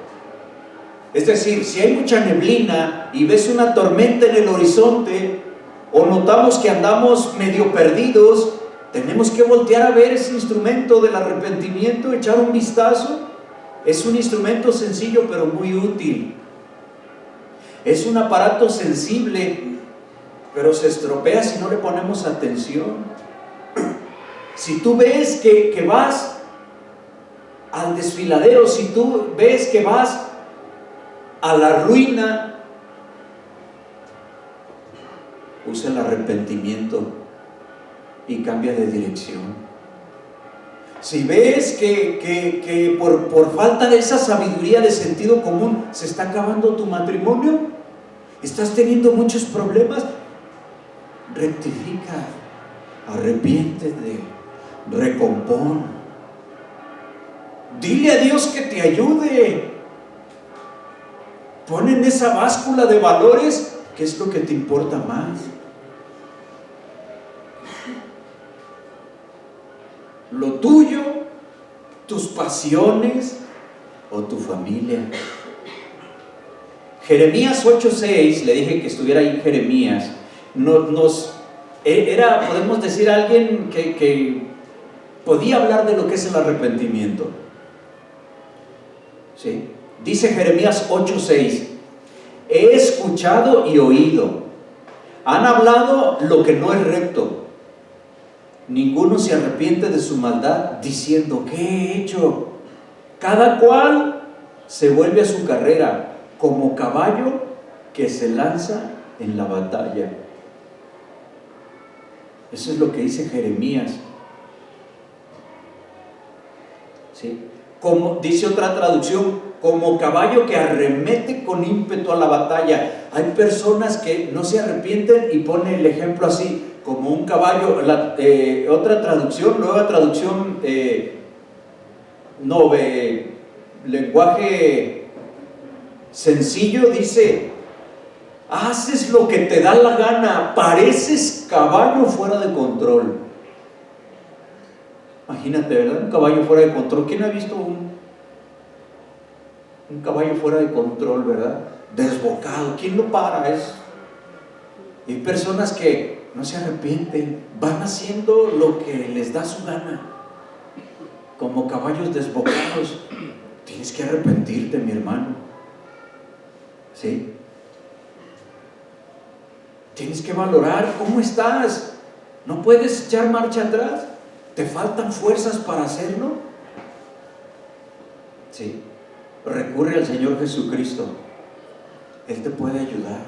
Speaker 1: Es decir, si hay mucha neblina y ves una tormenta en el horizonte, o notamos que andamos medio perdidos, tenemos que voltear a ver ese instrumento del arrepentimiento, echar un vistazo. Es un instrumento sencillo pero muy útil. Es un aparato sensible, pero se estropea si no le ponemos atención. Si tú ves que vas al desfiladero, si tú ves que vas a la ruina, usa el arrepentimiento y cambia de dirección. Si ves que por falta de esa sabiduría de sentido común se está acabando tu matrimonio, estás teniendo muchos problemas, rectifica, arrepiéntete, recompón. Dile a Dios que te ayude. Pon en esa báscula de valores qué es lo que te importa más. ¿Lo tuyo? ¿Tus pasiones? ¿O tu familia? Jeremías 8:6, le dije que estuviera ahí Jeremías, era, podemos decir, alguien que podía hablar de lo que es el arrepentimiento. ¿Sí? Dice Jeremías 8:6, he escuchado y oído, han hablado lo que no es recto, ninguno se arrepiente de su maldad, diciendo, ¿qué he hecho? Cada cual se vuelve a su carrera, como caballo que se lanza en la batalla. Eso es lo que dice Jeremías. ¿Sí? Como dice otra traducción, como caballo que arremete con ímpetu a la batalla. Hay personas que no se arrepienten y pone el ejemplo así, como un caballo. Otra traducción, nueva traducción, lenguaje sencillo, dice, haces lo que te da la gana, pareces caballo fuera de control. Imagínate, ¿verdad? Un caballo fuera de control. ¿Quién ha visto un caballo fuera de control, verdad? Desbocado. ¿Quién lo para? Hay personas que no se arrepienten, van haciendo lo que les da su gana, como caballos desbocados. Tienes que arrepentirte, mi hermano. ¿Sí? Tienes que valorar cómo estás. No puedes echar marcha atrás. ¿Te faltan fuerzas para hacerlo? Sí. Recurre al Señor Jesucristo. Él te puede ayudar.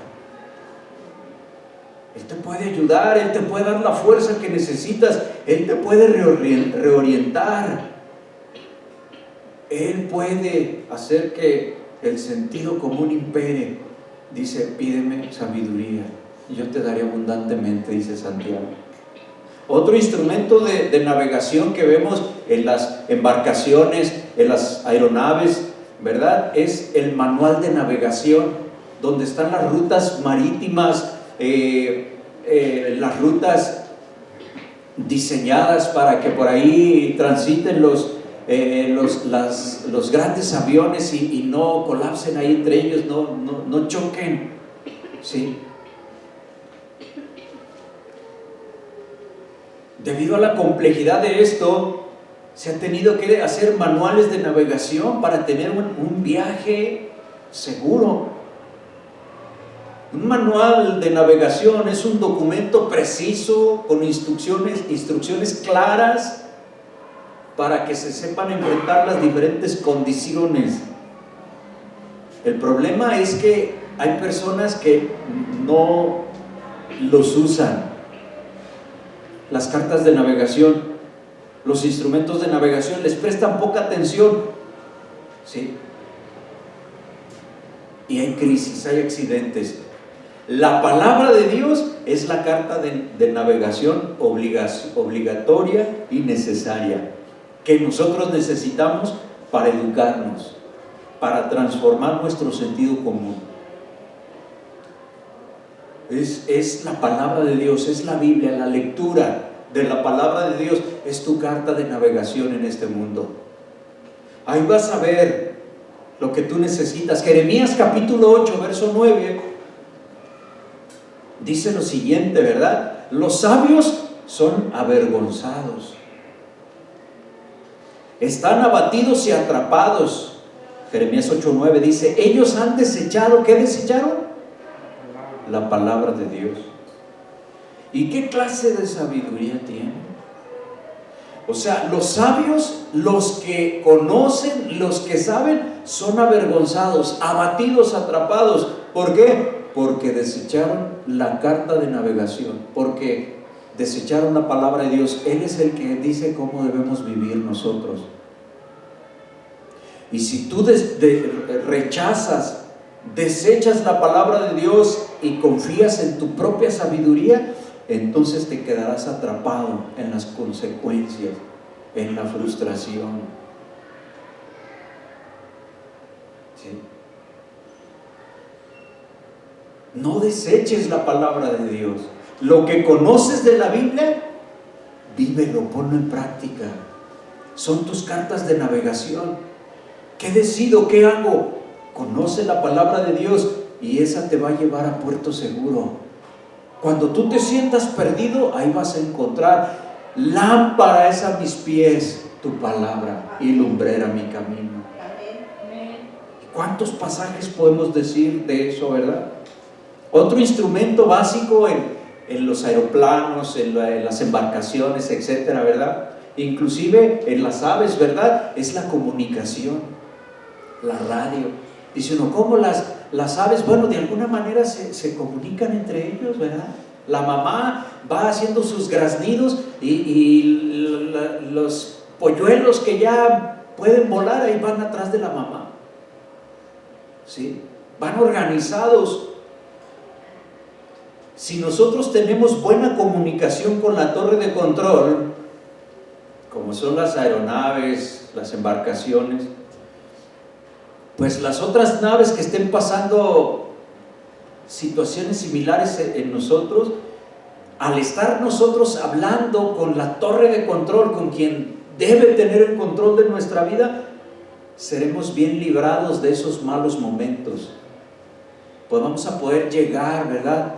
Speaker 1: Él te puede ayudar. Él te puede dar la fuerza que necesitas. Él te puede reorientar. Él puede hacer que el sentido común impere. Dice, pídeme sabiduría y yo te daré abundantemente, dice Santiago. Otro instrumento de navegación que vemos en las embarcaciones, en las aeronaves, ¿verdad? Es el manual de navegación, donde están las rutas marítimas, las rutas diseñadas para que por ahí transiten los grandes aviones y no colapsen ahí entre ellos, no choquen. ¿Sí? Debido a la complejidad de esto, se han tenido que hacer manuales de navegación para tener un viaje seguro. Un manual de navegación es un documento preciso con instrucciones claras para que se sepan enfrentar las diferentes condiciones. El problema es que hay personas que no los usan. Las cartas de navegación, los instrumentos de navegación, les prestan poca atención. ¿Sí? Y hay crisis, hay accidentes. La palabra de Dios es la carta de navegación obligatoria y necesaria, que nosotros necesitamos para educarnos, para transformar nuestro sentido común. Es la palabra de Dios, es la Biblia, la lectura de la palabra de Dios es tu carta de navegación en este mundo. Ahí vas a ver lo que tú necesitas. Jeremías capítulo 8, verso 9 dice lo siguiente, ¿verdad? Los sabios son avergonzados, están abatidos y atrapados. Jeremías 8:9 dice, ellos han desechado, ¿qué desecharon? La palabra de Dios. ¿Y qué clase de sabiduría tienen? O sea, los sabios, los que conocen, los que saben, son avergonzados, abatidos, atrapados. ¿Por qué? Porque desecharon la carta de navegación, porque desecharon la palabra de Dios. Él es el que dice cómo debemos vivir nosotros. Y si tú rechazas, desechas la palabra de Dios y confías en tu propia sabiduría, entonces te quedarás atrapado en las consecuencias, en la frustración. ¿Sí? No deseches la palabra de Dios. Lo que conoces de la Biblia, vívelo, ponlo en práctica. Son tus cartas de navegación. ¿Qué decido? ¿Qué hago? Conoce la palabra de Dios y esa te va a llevar a puerto seguro. Cuando tú te sientas perdido, ahí vas a encontrar: lámpara es a mis pies tu palabra y lumbrera mi camino. ¿Cuántos pasajes podemos decir de eso, verdad? Otro instrumento básico en los aeroplanos, en las embarcaciones, etcétera, ¿verdad? Inclusive en las aves, ¿verdad? Es la comunicación, la radio. Dice uno, ¿cómo las aves? Bueno, de alguna manera se comunican entre ellos, ¿verdad? La mamá va haciendo sus graznidos y los polluelos que ya pueden volar, ahí van atrás de la mamá. ¿Sí? Van organizados. Si nosotros tenemos buena comunicación con la torre de control, como son las aeronaves, las embarcaciones, pues las otras naves que estén pasando situaciones similares en nosotros, al estar nosotros hablando con la torre de control, con quien debe tener el control de nuestra vida, seremos bien librados de esos malos momentos. Pues vamos a poder llegar, ¿verdad?,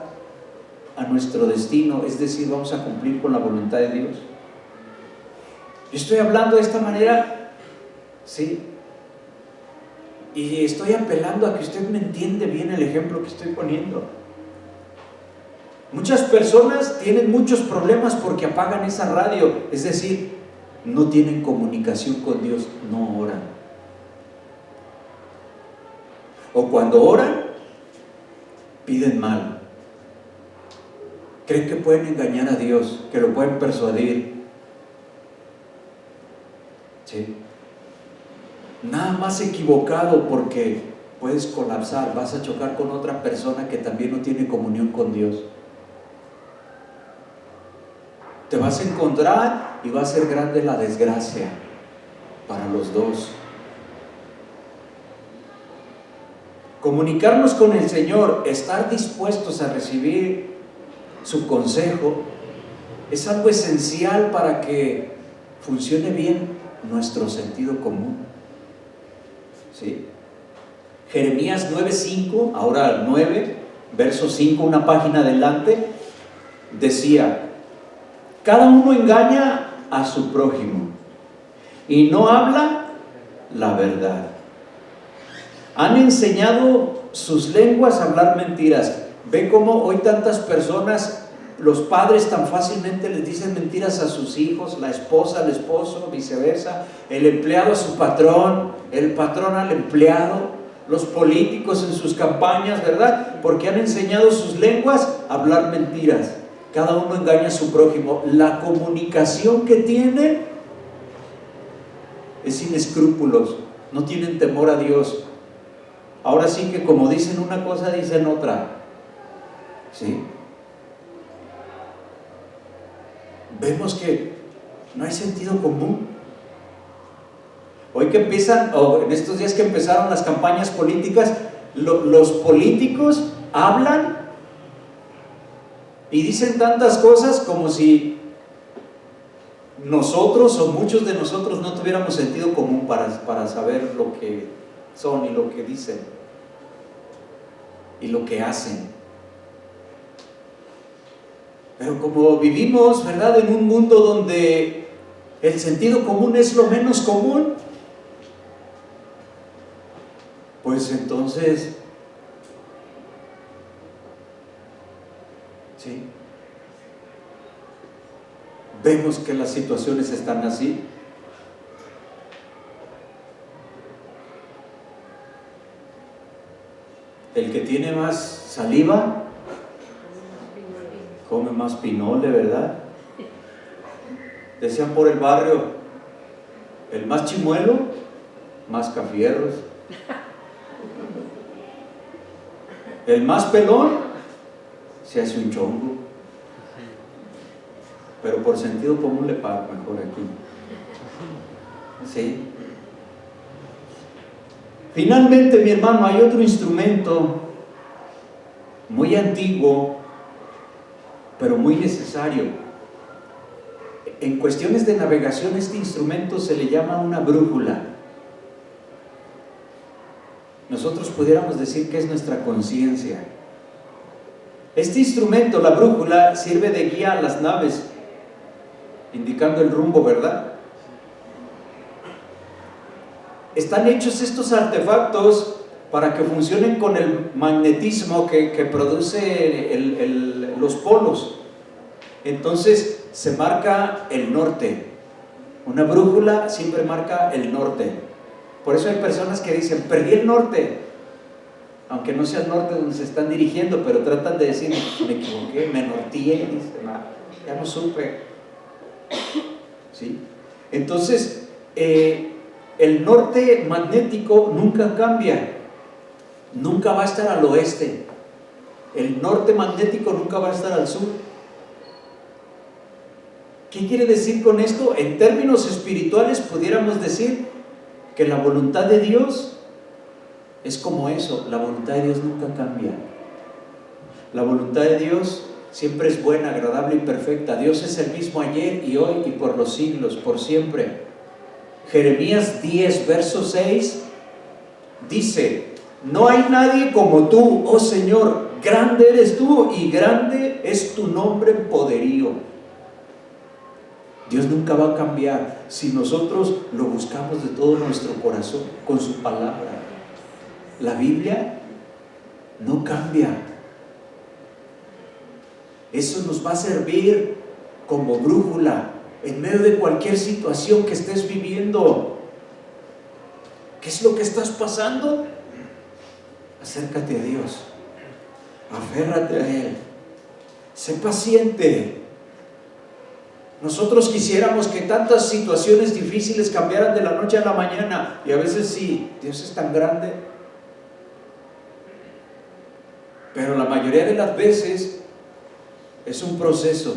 Speaker 1: a nuestro destino, es decir, vamos a cumplir con la voluntad de Dios. Yo estoy hablando de esta manera, ¿sí? Y estoy apelando a que usted me entiende bien el ejemplo que estoy poniendo. Muchas personas tienen muchos problemas porque apagan esa radio, es decir, no tienen comunicación con Dios, no oran. O cuando oran, piden mal. Creen que pueden engañar a Dios, que lo pueden persuadir. ¿Sí? Nada más equivocado, porque puedes colapsar, vas a chocar con otra persona que también no tiene comunión con Dios. Te vas a encontrar y va a ser grande la desgracia para los dos. Comunicarnos con el Señor, estar dispuestos a recibir su consejo, es algo esencial para que funcione bien nuestro sentido común. ¿Sí? Jeremías 9:5, ahora 9, verso 5, una página adelante, decía: cada uno engaña a su prójimo y no habla la verdad. Han enseñado sus lenguas a hablar mentiras. Ve cómo hoy tantas personas, los padres tan fácilmente les dicen mentiras a sus hijos, la esposa al esposo, viceversa, el empleado a su patrón, el patrón al empleado, los políticos en sus campañas, ¿verdad? Porque han enseñado sus lenguas a hablar mentiras. Cada uno engaña a su prójimo. La comunicación que tienen es sin escrúpulos, no tienen temor a Dios. Ahora sí que como dicen una cosa, dicen otra. ¿Sí? Vemos que no hay sentido común. Hoy que empiezan, o en estos días que empezaron las campañas políticas, los políticos hablan y dicen tantas cosas como si nosotros o muchos de nosotros no tuviéramos sentido común para saber lo que son y lo que dicen y lo que hacen. Pero como vivimos, ¿verdad?, en un mundo donde el sentido común es lo menos común, pues entonces, ¿sí?, vemos que las situaciones están así. El que tiene más saliva come más pinole, ¿verdad? Decían por el barrio, el más chimuelo, más cafierros. El más pelón se hace un chongo. Pero por sentido común le paga mejor aquí. ¿Sí? Finalmente, mi hermano, hay otro instrumento muy antiguo, pero muy necesario. en cuestiones de navegación este instrumento se le llama una brújula. Nosotros pudiéramos decir que es nuestra conciencia. Este instrumento, la brújula, sirve de guía a las naves, indicando el rumbo, ¿verdad? Están hechos estos artefactos para que funcionen con el magnetismo que produce los polos. Entonces se marca el norte. Una brújula siempre marca el norte. Por eso hay personas que dicen, perdí el norte, aunque no sea el norte donde se están dirigiendo, pero tratan de decir, me equivoqué, me norteé, ya no supe. ¿Sí? Entonces, el norte magnético nunca cambia, nunca va a estar al oeste. El norte magnético nunca va a estar al sur. ¿Qué quiere decir con esto? En términos espirituales pudiéramos decir que la voluntad de Dios es como eso, la voluntad de Dios nunca cambia. La voluntad de Dios siempre es buena, agradable y perfecta. Dios es el mismo ayer y hoy y por los siglos, por siempre. Jeremías 10, verso 6 dice, no hay nadie como tú, oh Señor, grande eres tú y grande es tu nombre en poderío. Dios nunca va a cambiar si nosotros lo buscamos de todo nuestro corazón, con su palabra. La Biblia no cambia. Eso nos va a servir como brújula en medio de cualquier situación que estés viviendo. ¿Qué es lo que estás pasando? Acércate a Dios, aférrate a Él, sé paciente. Nosotros quisiéramos que tantas situaciones difíciles cambiaran de la noche a la mañana, y a veces sí, Dios es tan grande, pero la mayoría de las veces es un proceso.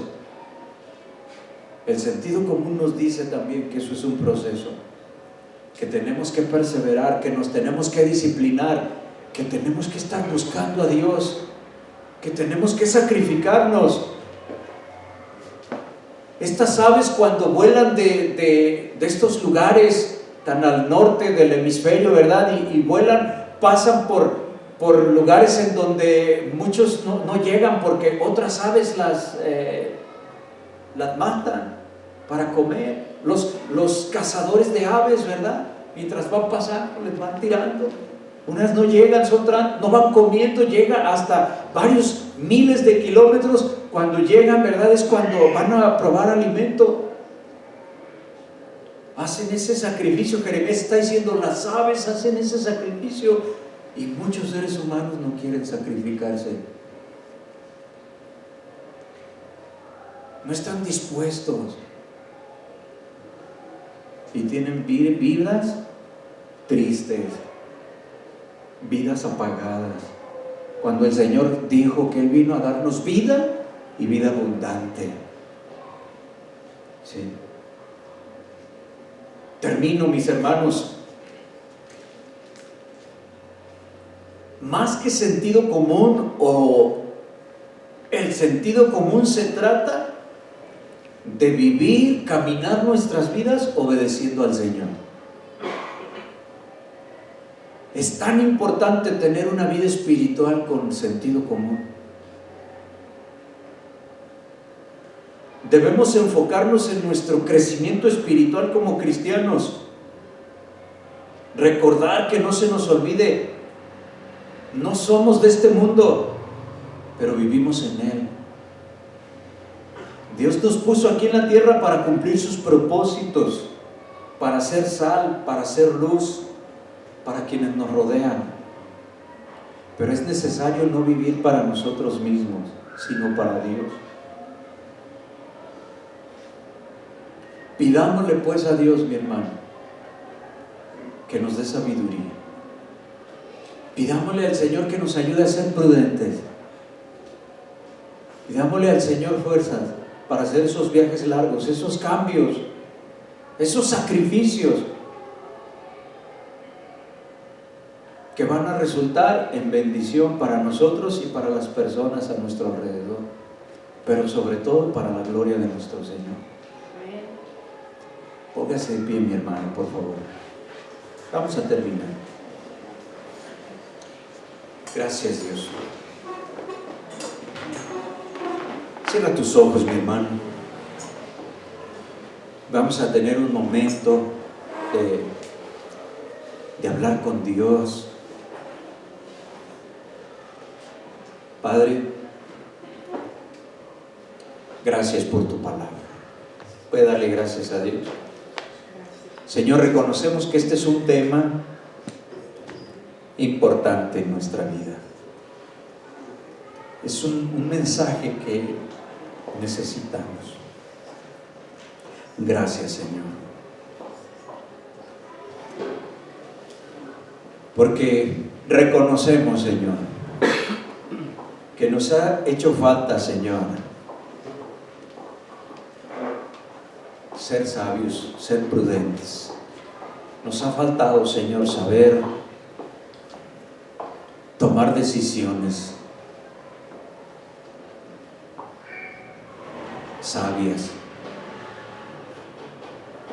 Speaker 1: El sentido común nos dice también que eso es un proceso, que tenemos que perseverar, que nos tenemos que disciplinar, que tenemos que estar buscando a Dios, que tenemos que sacrificarnos. Estas aves, cuando vuelan de estos lugares tan al norte del hemisferio, ¿verdad? Y vuelan, pasan por lugares en donde muchos no llegan porque otras aves las matan para comer. Los cazadores de aves, ¿verdad? Mientras van pasando, les van tirando. Unas no llegan, otras no van comiendo, llegan hasta varios miles de kilómetros. Cuando llegan, ¿verdad? Es cuando van a probar alimento. Hacen ese sacrificio. Jeremías está diciendo, las aves hacen ese sacrificio y muchos seres humanos no quieren sacrificarse. No están dispuestos y tienen vidas tristes, vidas apagadas, cuando el Señor dijo que Él vino a darnos vida y vida abundante. Sí. Termino, mis hermanos. Más que sentido común, o el sentido común, se trata de vivir, caminar nuestras vidas obedeciendo al Señor. Es tan importante tener una vida espiritual con sentido común. Debemos enfocarnos en nuestro crecimiento espiritual como cristianos. Recordar que no se nos olvide, no somos de este mundo, pero vivimos en Él. Dios nos puso aquí en la tierra para cumplir sus propósitos, para ser sal, para ser luz, para quienes nos rodean. Pero es necesario no vivir para nosotros mismos, sino para Dios. Pidámosle pues a Dios, mi hermano, que nos dé sabiduría. Pidámosle al Señor que nos ayude a ser prudentes. Pidámosle al Señor fuerzas para hacer esos viajes largos, esos cambios, esos sacrificios que van a resultar en bendición para nosotros y para las personas a nuestro alrededor, pero sobre todo para la gloria de nuestro Señor. Póngase de pie, mi hermano, por favor. Vamos a terminar. Gracias, Dios. Cierra tus ojos, mi hermano. Vamos a tener un momento de hablar con Dios. Padre, gracias por tu palabra. Puede darle gracias a Dios. Señor, reconocemos que este es un tema importante en nuestra vida. Es un mensaje que necesitamos. Gracias, Señor. Porque reconocemos, Señor, que nos ha hecho falta, Señor, ser sabios, ser prudentes. Nos ha faltado, Señor, saber tomar decisiones sabias.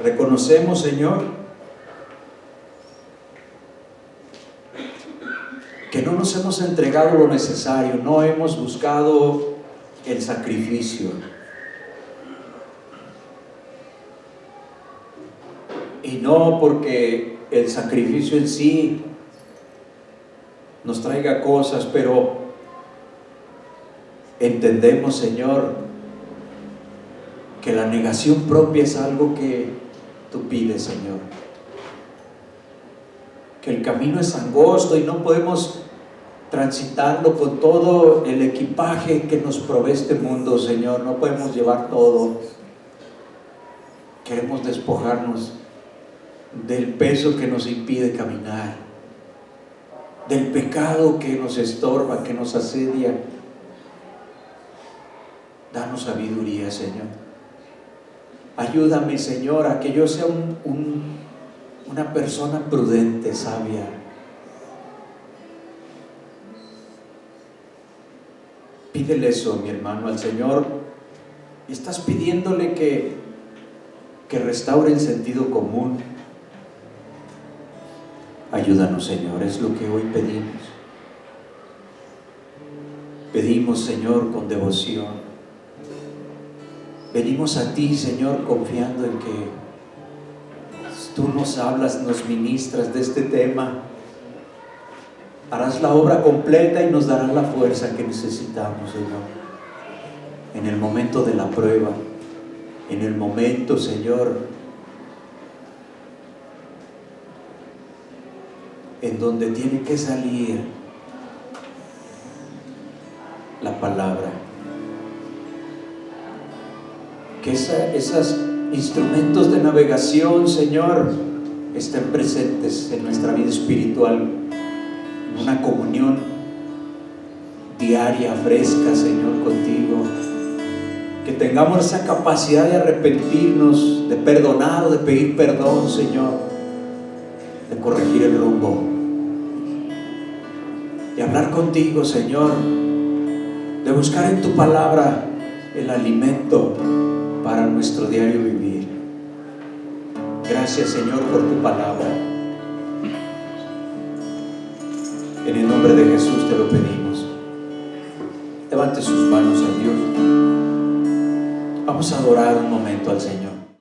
Speaker 1: Reconocemos, Señor, que no nos hemos entregado lo necesario, no hemos buscado el sacrificio. Y no porque el sacrificio en sí nos traiga cosas, pero entendemos, Señor, que la negación propia es algo que tú pides, Señor. Que el camino es angosto y no podemos transitarlo con todo el equipaje que nos provee este mundo, Señor. No podemos llevar todo. Queremos despojarnos del peso que nos impide caminar, del pecado que nos estorba, que nos asedia. Danos sabiduría, Señor. Ayúdame, Señor, a que yo sea una persona prudente, sabia. Pídele eso, mi hermano, al Señor. Y estás pidiéndole que restaure el sentido común. Ayúdanos, Señor, es lo que hoy pedimos. Pedimos, Señor, con devoción. Venimos a ti, Señor, confiando en que tú nos hablas, nos ministras de este tema. Harás la obra completa y nos darás la fuerza que necesitamos, Señor. En el momento de la prueba, en el momento, Señor, en donde tiene que salir la palabra. Que esos instrumentos de navegación, Señor, estén presentes en nuestra vida espiritual, en una comunión diaria, fresca, Señor, contigo. Que tengamos esa capacidad de arrepentirnos, de perdonar o de pedir perdón, Señor, de corregir el rumbo, de hablar contigo, Señor, de buscar en tu palabra el alimento para nuestro diario vivir. Gracias, Señor, por tu palabra. En el nombre de Jesús te lo pedimos. Levante sus manos a Dios. Vamos a adorar un momento al Señor.